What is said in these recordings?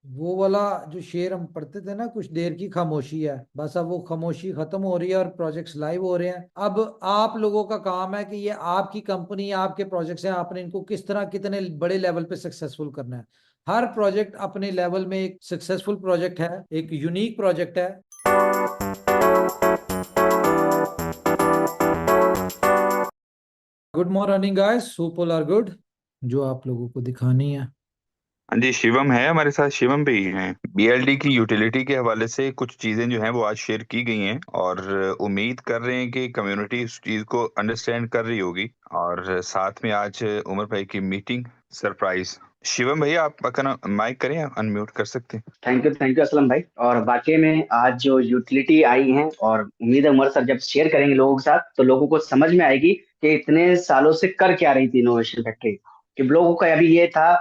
वो वाला जो शेर हम पढ़ते थे ना, कुछ देर की खामोशी है, बस अब वो खामोशी खत्म हो रही है और प्रोजेक्ट्स लाइव हो रहे हैं। अब आप लोगों का काम है कि ये आपकी कंपनी, आपके प्रोजेक्ट्स हैं, आपने इनको किस तरह कितने बड़े लेवल पे सक्सेसफुल करना है। हर प्रोजेक्ट अपने लेवल में एक सक्सेसफुल प्रोजेक्ट है, एक यूनिक प्रोजेक्ट है। Good morning guys, hope all are good. जो आप लोगों को दिखानी है। हाँ जी, शिवम है हमारे साथ। शिवम भी हैं। बीएलडी की यूटिलिटी के हवाले से कुछ चीज़ें जो हैं वो आज शेयर की गई हैं, और उम्मीद कर रहे हैं कि कम्युनिटी इस चीज़ को अंडरस्टैंड कर रही होगी। और साथ में आज उमर भाई की मीटिंग सरप्राइज। शिवम भैया, आप अपना माइक करें, अनम्यूट कर सकते हैं। थैंक यू असलम भाई। और वाकई में आज जो यूटिलिटी आई है, और उम्मीद है उमर सर जब शेयर करेंगे लोगों के साथ तो लोगों को समझ में आएगी कि इतने सालों से कर क्या रही थी इनोवेशन फैक्ट्री। कि लोगों का अभी ये था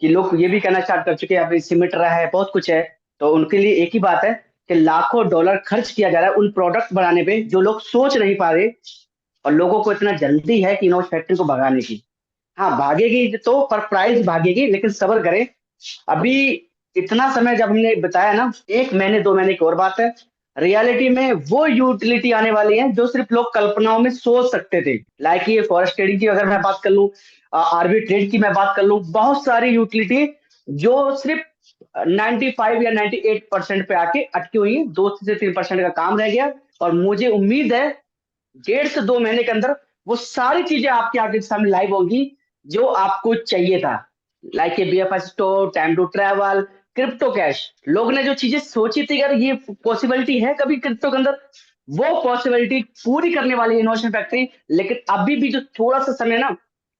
कि लोग ये भी कहना स्टार्ट कर चुके हैं अभी सिमट रहा है, बहुत कुछ है। तो उनके लिए एक ही बात है कि लाखों डॉलर खर्च किया जा रहा है उन प्रोडक्ट बनाने पे जो लोग सोच नहीं पा रहे। और लोगों को इतना जल्दी है कि इनोवेशन फैक्ट्री को भगाने की। हाँ भागेगी तो, पर प्राइस भागेगी, लेकिन सब्र करें। अभी इतना समय जब हमने बताया ना, 1 महीने 2 महीने की और बात है। रियलिटी में वो यूटिलिटी आने वाली है जो सिर्फ लोग कल्पनाओं में सोच सकते थे। लाइक ये फॉरेस्ट ट्रेडिंग की अगर मैं बात कर लूं, आरबी ट्रेड की मैं बात कर लूं, बहुत सारी यूटिलिटी जो सिर्फ 95 या 98% पे आके अटकी हुई है। 2 से 3% का काम रह गया। और मुझे उम्मीद है 1.5 से 2 महीने के अंदर वो सारी चीजें आपके आगे सामने लाइव होंगी जो आपको चाहिए था। लाइक ये BFI store, time to travel, crypto cash. लोग ने जो चीजें सोची थी अगर ये पॉसिबिलिटी है कभी क्रिप्टो के अंदर, वो पॉसिबिलिटी पूरी करने वाली इनोवेशन फैक्ट्री। लेकिन अभी भी जो थोड़ा सा समय ना,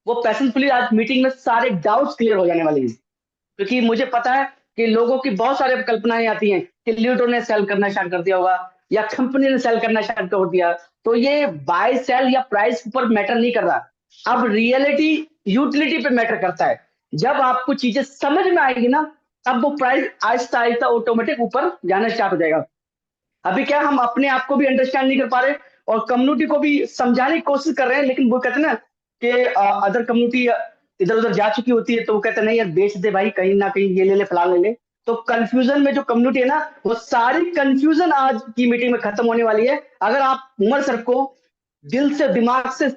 वो पैशनफुली आज मीटिंग में सारे डाउट्स क्लियर हो जाने वाले हैं। क्योंकि मुझे पता है कि लोगों की बहुत सारे कल्पनाएं आती हैं कि ल्यूटो ने सेल करना स्टार्ट कर दिया होगा या कंपनी ने सेल करना स्टार्ट कर दिया। तो ये बाय सेल या प्राइस पर मैटर नहीं कर रहा। अब रियलिटी यूटिलिटी पे मैटर करता है। जब आपको चीजें समझ में आएगी ना, तब वो प्राइस आहिस्ता आहिस्ता ऑटोमेटिक ऊपर जाना स्टार्ट हो जाएगा। अभी क्या हम अपने आप को भी अंडरस्टैंड नहीं कर पा रहे और कम्युनिटी को भी समझाने की कोशिश कर रहे हैं, लेकिन वो कहते हैं ना कि अदर कम्युनिटी इधर उधर जा चुकी होती है तो वो कहते हैं नहीं यार बेच दे भाई, कहीं ना कहीं ये ले ले फलान ले ले। तो कंफ्यूजन में जो कम्युनिटी है ना, वो सारी कंफ्यूजन आज की मीटिंग में खत्म होने वाली है। अगर आप उमर सर को दिल से दिमाग से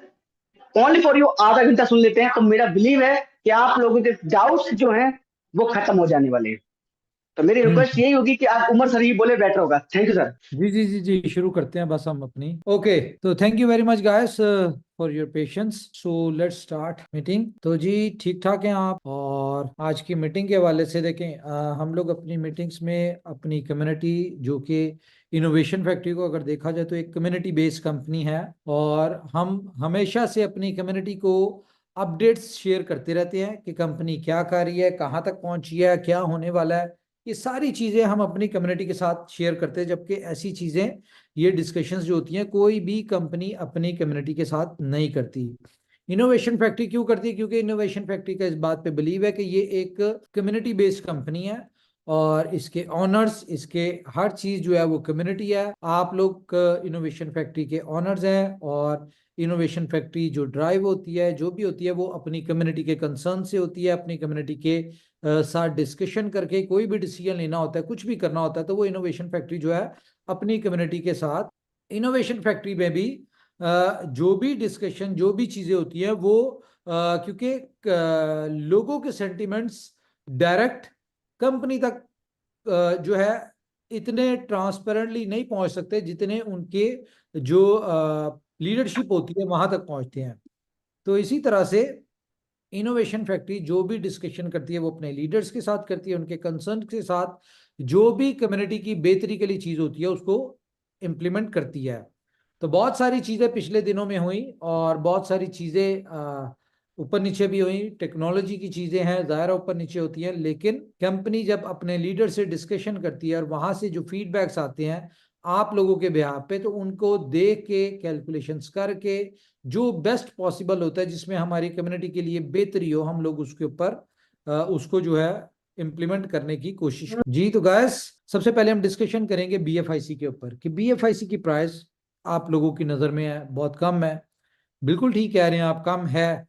ओनली फॉर यू आधा घंटा सुन लेते हैं तो मेरा बिलीव है कि आप लोगों के डाउट्स जो हैं वो खत्म हो जाने वाले हैं। तो मेरी रिक्वेस्ट यही होगी कि आज उमर सर ही बोले बेटर होगा। Thank you sir. जी जी जी जी, शुरू करते हैं बस हम अपनी। ओके, तो thank you very much guys for your patience. So let's start meeting. तो जी ठीक ठाक हैं आप? और आज की मीटिंग के हवाले से देखें, हम लोग अपनी मीटिंग्स में अपनी कम्युनिटी, जो कि इनोवेशन फैक्ट्री को अगर देखा जाए तो एक कम्युनिटी बेस्ड कंपनी है, और हम हमेशा से अपनी कम्युनिटी को अपडेट्स शेयर करते रहते हैं कि कंपनी क्या कर रही है, कहाँ तक पहुंची है, क्या होने वाला है। ये सारी चीजें हम अपनी कम्युनिटी के साथ शेयर करते हैं, जबकि ऐसी चीजें, ये डिस्कशंस जो होती हैं, कोई भी कंपनी अपनी कम्युनिटी के साथ नहीं करती। इनोवेशन फैक्ट्री क्यों करती है? क्योंकि इनोवेशन फैक्ट्री का इस बात पे बिलीव है कि ये एक कम्युनिटी बेस्ड कंपनी है, और इसके ऑनर्स, इसके हर चीज जो है वो कम्युनिटी है। आप लोग इनोवेशन फैक्ट्री के ऑनर्स हैं, और इनोवेशन फैक्ट्री जो ड्राइव होती है, जो भी होती है, वो अपनी कम्युनिटी के कंसर्न से होती है। अपनी कम्युनिटी के साथ डिस्कशन करके कोई भी डिसीजन लेना होता है, कुछ भी करना होता है, तो वो इनोवेशन फैक्ट्री जो है अपनी कम्युनिटी के साथ। इनोवेशन फैक्ट्री में भी जो भी डिस्कशन, जो भी चीजें होती है वो क्योंकि लोगों के सेंटिमेंट्स डायरेक्ट कंपनी तक जो है इतने ट्रांसपेरेंटली नहीं पहुंच सकते जितने उनके जो लीडरशिप होती है वहां तक पहुंचते हैं। तो इसी तरह से इनोवेशन फैक्ट्री जो भी डिस्कशन करती है वो अपने लीडर्स के साथ करती है, उनके कंसर्न के साथ। जो भी कम्युनिटी की बेहतरी के लिए चीज होती है उसको इम्प्लीमेंट करती है। तो बहुत सारी चीजें पिछले दिनों में हुई, और बहुत सारी चीजें ऊपर नीचे भी हुई। टेक्नोलॉजी की चीजें हैं, ज़ाहिर ऊपर नीचे होती हैं, लेकिन कंपनी जब अपने लीडर से डिस्कशन करती है और वहां से जो फीडबैक्स आते हैं आप लोगों के बिहाफ पे, तो उनको देख के, कैलकुलेशंस करके, जो बेस्ट पॉसिबल होता है जिसमें हमारी कम्युनिटी के लिए बेहतरी हो, हम लोग उसके ऊपर उसको जो है इम्प्लीमेंट करने की कोशिश। जी तो गाइस, सबसे पहले हम डिस्कशन करेंगे बीएफआईसी के ऊपर कि बीएफआईसी की प्राइस आप लोगों की नज़र में है बहुत कम है। बिल्कुल ठीक कह रहे हैं आप, कम है।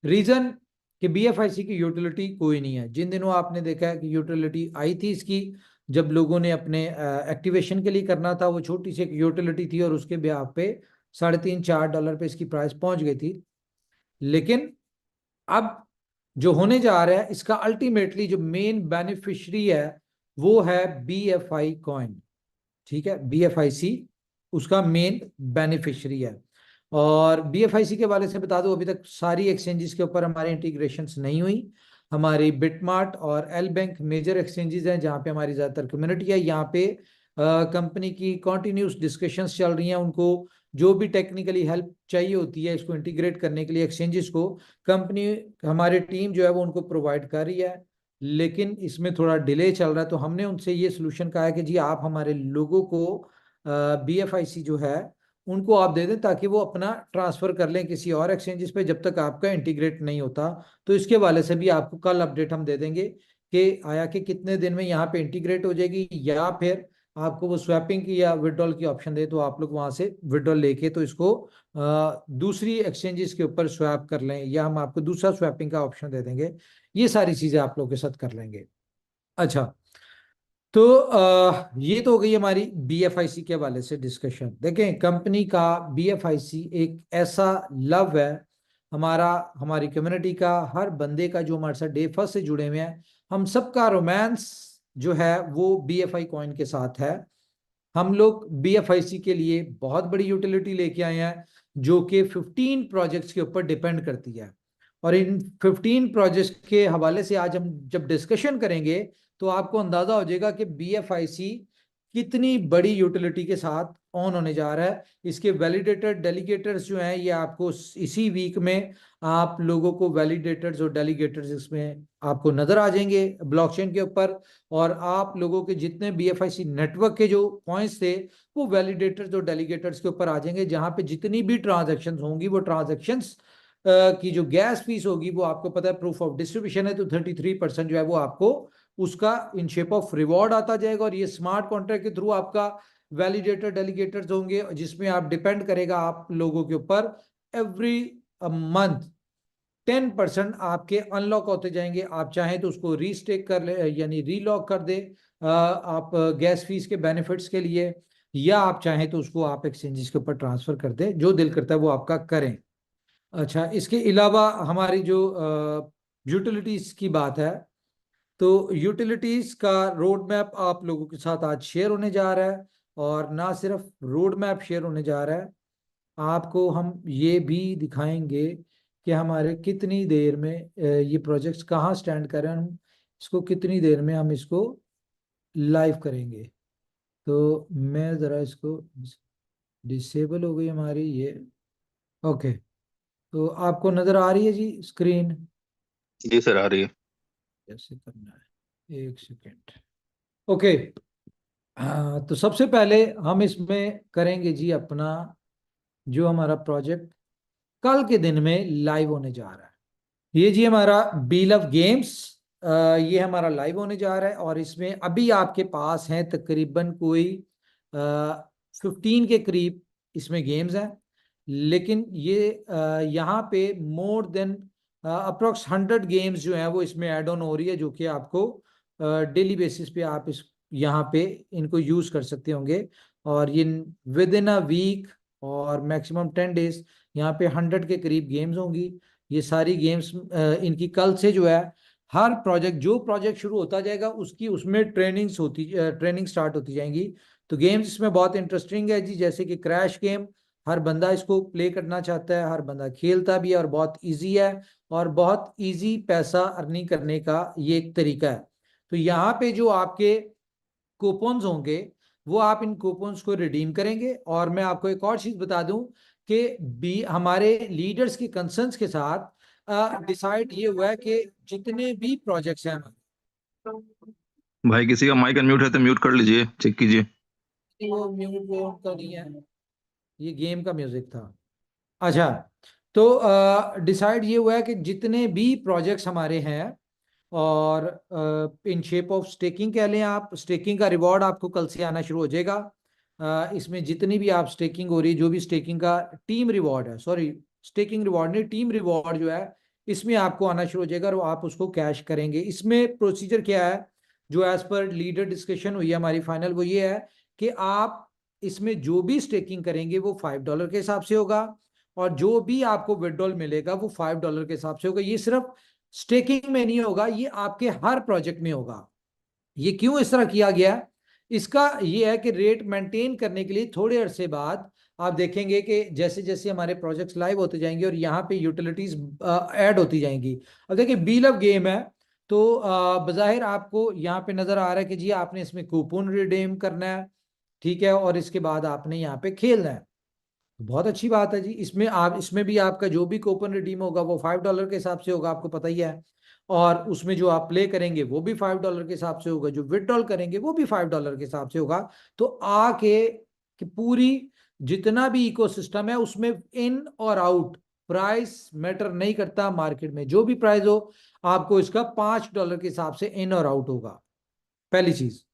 रीजन कि BFIC की यूटिलिटी कोई नहीं है। जिन दिनों आपने देखा है कि यूटिलिटी आई थी इसकी, जब लोगों ने अपने एक्टिवेशन के लिए करना था, वो छोटी सी एक यूटिलिटी थी और उसके ब्याह पे $3.5-4 पे इसकी प्राइस पहुंच गई थी। लेकिन अब जो होने जा रहा है, इसका अल्टीमेटली जो मेन बेनिफिशियरी है वो है BFI कॉइन। ठीक है, BFIC उसका मेन बेनिफिशियरी है। और BFIC के वाले से बता दो, अभी तक सारी एक्सचेंजेस के ऊपर हमारी इंटीग्रेशंस नहीं हुई। हमारी बिटमार्ट और एल बैंक मेजर एक्सचेंजेस हैं जहाँ पे हमारी ज़्यादातर कम्युनिटी है। यहाँ पे कंपनी की कॉन्टिन्यूस डिस्कशंस चल रही हैं। उनको जो भी टेक्निकली हेल्प चाहिए होती है इसको इंटीग्रेट करने के लिए एक्सचेंजेस को, कंपनी हमारी टीम जो है वो उनको प्रोवाइड कर रही है। लेकिन इसमें थोड़ा डिले चल रहा है, तो हमने उनसे ये सोल्यूशन कहा है कि जी आप हमारे लोगों को BFIC जो है उनको आप दे दें, ताकि वो अपना ट्रांसफर कर लें किसी और एक्सचेंजेस पे जब तक आपका इंटीग्रेट नहीं होता। तो इसके वाले से भी आपको कल अपडेट हम दे देंगे कि आया कि कितने दिन में यहाँ पे इंटीग्रेट हो जाएगी, या फिर आपको वो स्वैपिंग की या विड्रॉल की ऑप्शन दे तो आप लोग वहां से विड्रॉल लेके तो इसको दूसरी एक्सचेंजेस के ऊपर स्वैप कर लें, या हम आपको दूसरा स्वैपिंग का ऑप्शन दे देंगे। ये सारी चीजें आप लोग के साथ कर लेंगे। अच्छा, तो ये तो हो गई हमारी BFIC के हवाले से डिस्कशन। देखें, कंपनी का BFIC एक ऐसा लव है हमारा, हमारी कम्युनिटी का, हर बंदे का जो हमारे साथ डे फर्स्ट से जुड़े हुए हैं, हम सबका रोमांस जो है वो BFI कॉइन के साथ है। हम लोग BFIC के लिए बहुत बड़ी यूटिलिटी लेके आए हैं जो कि 15 प्रोजेक्ट्स के ऊपर डिपेंड करती है। और इन 15 प्रोजेक्ट्स के हवाले से आज हम जब डिस्कशन करेंगे तो आपको अंदाजा हो जाएगा कि BFIC कितनी बड़ी यूटिलिटी के साथ ऑन होने जा रहा है। इसके वैलिडेटर डेलीगेटर्स जो हैं, ये आपको इसी वीक में आप लोगों को वैलिडेटर्स और डेलीगेटर्स इसमें आपको नजर आ जाएंगे ब्लॉकचेन के ऊपर। और आप लोगों के जितने BFIC नेटवर्क के जो पॉइंट्स थे वो वैलिडेटर्स और डेलीगेटर्स के ऊपर आ जाएंगे, जहां पे जितनी भी ट्रांजेक्शन होंगी वो ट्रांजेक्शंस की जो गैस फीस होगी वो आपको पता है प्रूफ ऑफ डिस्ट्रीब्यूशन है, तो 33% जो है वो आपको उसका इन शेप ऑफ रिवॉर्ड आता जाएगा। और ये स्मार्ट कॉन्ट्रैक्ट के थ्रू आपका वैलिडेटर डेलीगेटर्स होंगे, जिसमें आप डिपेंड करेगा आप लोगों के ऊपर एवरी मंथ 10% आपके अनलॉक होते जाएंगे। आप चाहें तो उसको रीस्टेक कर ले, यानी रीलॉक कर दे आप गैस फीस के बेनिफिट्स के लिए, या आप चाहें तो उसको आप एक्सचेंजेस के ऊपर ट्रांसफर कर दे, जो दिल करता है वो आपका करें। अच्छा, इसके अलावा हमारी जो यूटिलिटीज की बात है, तो यूटिलिटीज का रोड मैप आप लोगों के साथ आज शेयर होने जा रहा है। और ना सिर्फ रोड मैप शेयर होने जा रहा है, आपको हम ये भी दिखाएंगे कि हमारे कितनी देर में ये प्रोजेक्ट्स कहाँ स्टैंड कर रहे हैं, हम इसको कितनी देर में हम इसको लाइव करेंगे। तो मैं ज़रा इसको, डिसेबल हो गई हमारी ये। ओके, तो आपको नज़र आ रही है जी स्क्रीन? जी सर, आ रही है। कैसे करना है, एक सेकेंड। ओके, हाँ, तो सबसे पहले हम इसमें करेंगे जी अपना जो हमारा प्रोजेक्ट कल के दिन में लाइव होने जा रहा है। ये जी हमारा बी लव गेम्स, ये हमारा लाइव होने जा रहा है। और इसमें अभी आपके पास हैं तकरीबन कोई 15 के करीब इसमें गेम्स हैं। लेकिन ये यहाँ पे मोर देन अप्रोक्स 100 गेम्स जो हैं वो इसमें ऐड ऑन हो रही है, जो कि आपको डेली बेसिस पे आप इस यहाँ पे इनको यूज कर सकते होंगे। और ये विद इन अ वीक और मैक्सिमम 10 डेज यहाँ पे 100 के करीब गेम्स होंगी। ये सारी गेम्स इनकी कल से जो है हर प्रोजेक्ट, जो प्रोजेक्ट शुरू होता जाएगा उसकी उसमें ट्रेनिंग स्टार्ट होती जाएंगी। तो गेम्स इसमें बहुत इंटरेस्टिंग है जी, जैसे कि क्रैश गेम, हर बंदा इसको प्ले करना चाहता है, हर बंदा खेलता भी है, और बहुत इजी है और बहुत इजी पैसा अर्निंग करने का ये एक तरीका है। तो यहाँ पे जो आपके कूपन्स होंगे वो आप इन कूपन्स को रिडीम करेंगे। और मैं आपको एक और चीज बता दूं कि बी हमारे लीडर्स की कंसर्न्स के साथ डिसाइड ये हुआ है कि जितने भी प्रोजेक्ट्स हैं, भाई किसी का माइक अनम्यूट है तो म्यूट कर लीजिए, चेक कीजिए। वो म्यूट वो उनका नहीं है, ये गेम का म्यूजिक था। अच्छा, तो डिसाइड ये हुआ है कि जितने भी प्रोजेक्ट्स हमारे हैं, और इन शेप ऑफ स्टेकिंग कह लें आप, स्टेकिंग का रिवॉर्ड आपको कल से आना शुरू हो जाएगा। इसमें जितनी भी आप स्टेकिंग हो रही है, जो भी स्टेकिंग का टीम रिवॉर्ड है, सॉरी स्टेकिंग रिवॉर्ड नहीं, टीम रिवॉर्ड जो है इसमें आपको आना शुरू हो जाएगा और आप उसको कैश करेंगे। इसमें प्रोसीजर क्या है, जो एज पर लीडर डिस्कशन हुई है हमारी फाइनल, वो ये है कि आप इसमें जो भी स्टेकिंग करेंगे वो $5 के हिसाब से होगा, और जो भी आपको विड्रॉल मिलेगा वो $5 के हिसाब से होगा। ये सिर्फ स्टेकिंग में नहीं होगा, ये आपके हर प्रोजेक्ट में होगा। ये क्यों इस तरह किया गया, इसका ये है कि रेट मेंटेन करने के लिए थोड़े अरसे बाद आप देखेंगे कि जैसे जैसे हमारे प्रोजेक्ट्स लाइव होते जाएंगे और यहाँ पे यूटिलिटीज ऐड होती जाएंगी। अब देखिए बी लव गेम है, तो बज़ाहिर आपको यहाँ पे नजर आ रहा है कि जी आपने इसमें कूपन रिडीम करना है, ठीक है, और इसके बाद आपने यहाँ पे खेलना है। बहुत अच्छी बात है जी। इसमें भी आपका जो भी कूपन रिडीम होगा वो $5 के हिसाब से होगा, आपको पता ही है। और उसमें जो आप प्ले करेंगे वो भी $5 के हिसाब से होगा, जो विड्रॉल करेंगे वो भी $5 के हिसाब से होगा। तो आके कि पूरी जितना भी इकोसिस्टम है उसमें इन और आउट प्राइस मैटर नहीं करता, मार्केट में जो भी प्राइस हो आपको इसका $5 के हिसाब से इन और आउट होगा, पहली चीज।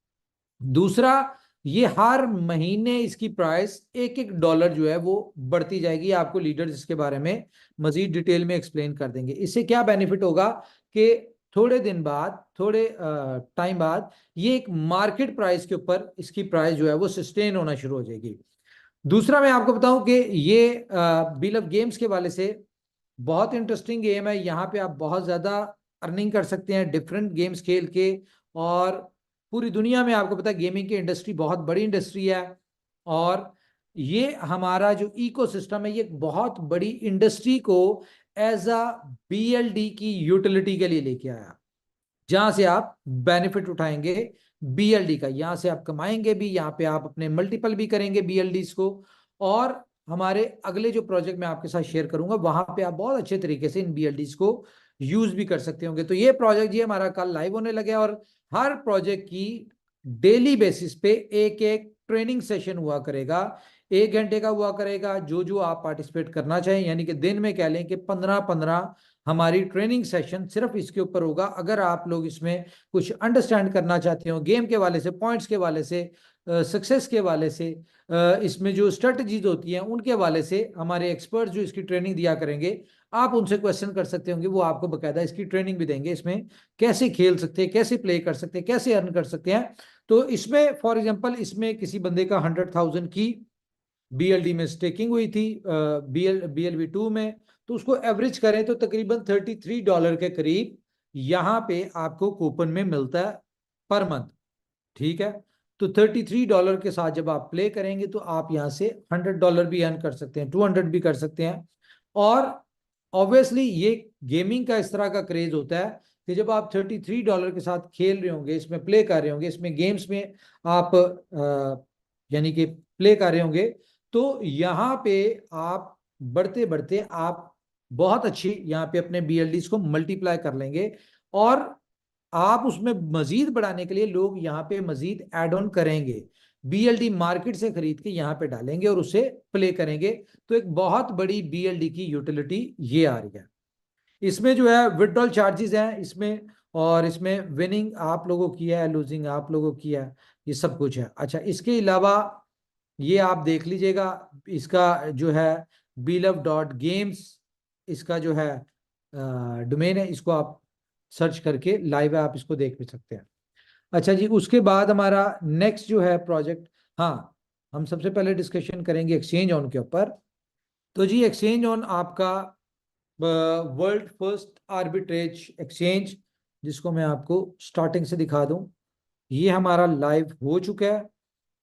दूसरा, ये हर महीने इसकी प्राइस $1 जो है वो बढ़ती जाएगी। आपको लीडर्स इसके बारे में मजीद डिटेल में एक्सप्लेन कर देंगे। इससे क्या बेनिफिट होगा कि थोड़े दिन बाद, थोड़े टाइम बाद ये एक मार्केट प्राइस के ऊपर इसकी प्राइस जो है वो सस्टेन होना शुरू हो जाएगी। दूसरा मैं आपको बताऊं कि ये व्हील ऑफ गेम्स के वाले से बहुत इंटरेस्टिंग गेम है। यहाँ पे आप बहुत ज्यादा अर्निंग कर सकते हैं डिफरेंट गेम्स खेल के, और पूरी दुनिया में आपको पता है गेमिंग की इंडस्ट्री बहुत बड़ी इंडस्ट्री है, और ये हमारा जो इकोसिस्टम है ये एक बहुत बड़ी इंडस्ट्री को एज अ बीएलडी की यूटिलिटी के लिए लेके आया, जहां से आप बेनिफिट उठाएंगे बीएलडी का, यहां से आप कमाएंगे भी, यहाँ पे आप अपने मल्टीपल भी करेंगे बीएलडीज को। और हमारे अगले जो प्रोजेक्ट मैं आपके साथ शेयर करूंगा वहां पे आप बहुत अच्छे तरीके से इन बीएलडीज को यूज भी कर सकते होंगे। तो ये प्रोजेक्ट ये हमारा कल लाइव होने लगे, और हर प्रोजेक्ट की डेली बेसिस पे एक एक ट्रेनिंग सेशन हुआ करेगा, 1 घंटे का हुआ करेगा, जो जो आप पार्टिसिपेट करना चाहें। यानी कि दिन में कह लें कि 15-15 हमारी ट्रेनिंग सेशन सिर्फ इसके ऊपर होगा। अगर आप लोग इसमें कुछ अंडरस्टैंड करना चाहते हो गेम के वाले से, पॉइंट्स के वाले से, सक्सेस के वाले से, इसमें जो स्ट्रेटजीज होती हैं उनके वाले से, हमारे एक्सपर्ट जो इसकी ट्रेनिंग दिया करेंगे, आप उनसे क्वेश्चन कर सकते होंगे, वो आपको बकायदा इसकी ट्रेनिंग भी देंगे, इसमें कैसे खेल सकते हैं, कैसे प्ले कर सकते हैं, कैसे अर्न कर सकते हैं। तो इसमें फॉर एग्जाम्पल इसमें किसी बंदे का 100,000 की बीएलडी में स्टेकिंग हुई थी, BLV2 में, तो उसको एवरेज करें तो तकरीबन $33 के करीब यहाँ पे आपको कूपन में मिलता है पर मंथ, ठीक है। तो $33 के साथ जब आप प्ले करेंगे तो आप यहाँ से $100 भी अर्न कर सकते हैं, 200 भी कर सकते हैं। और ऑब्वियसली ये गेमिंग का इस तरह का क्रेज होता है कि जब आप $33 के साथ खेल रहे होंगे, इसमें प्ले कर रहे होंगे, इसमें गेम्स में आप यानी कि प्ले कर रहे होंगे, तो यहाँ पे आप बढ़ते बढ़ते आप बहुत अच्छी यहाँ पे अपने बीएलडीज को मल्टीप्लाई कर लेंगे, और आप उसमें मजीद बढ़ाने के लिए लोग यहाँ पे मजीद एड ऑन करेंगे, बीएलडी मार्केट से खरीद के यहाँ पे डालेंगे और उसे प्ले करेंगे। तो एक बहुत बड़ी बीएलडी की यूटिलिटी ये आ रही है। इसमें जो है विड्रॉल चार्जेस हैं इसमें, और इसमें विनिंग आप लोगों की है, लूजिंग आप लोगों की है, ये सब कुछ है। अच्छा, इसके अलावा ये आप देख लीजिएगा, इसका जो है beloved.games इसका जो है डोमेन है, इसको आप सर्च करके लाइव है, आप इसको देख भी सकते हैं। अच्छा जी, उसके बाद हमारा नेक्स्ट जो है प्रोजेक्ट, हाँ, हम सबसे पहले डिस्कशन करेंगे एक्सचेंज ऑन के ऊपर। तो जी एक्सचेंज ऑन आपका वर्ल्ड फर्स्ट आर्बिट्रेज एक्सचेंज, जिसको मैं आपको स्टार्टिंग से दिखा दूं, ये हमारा लाइव हो चुका है,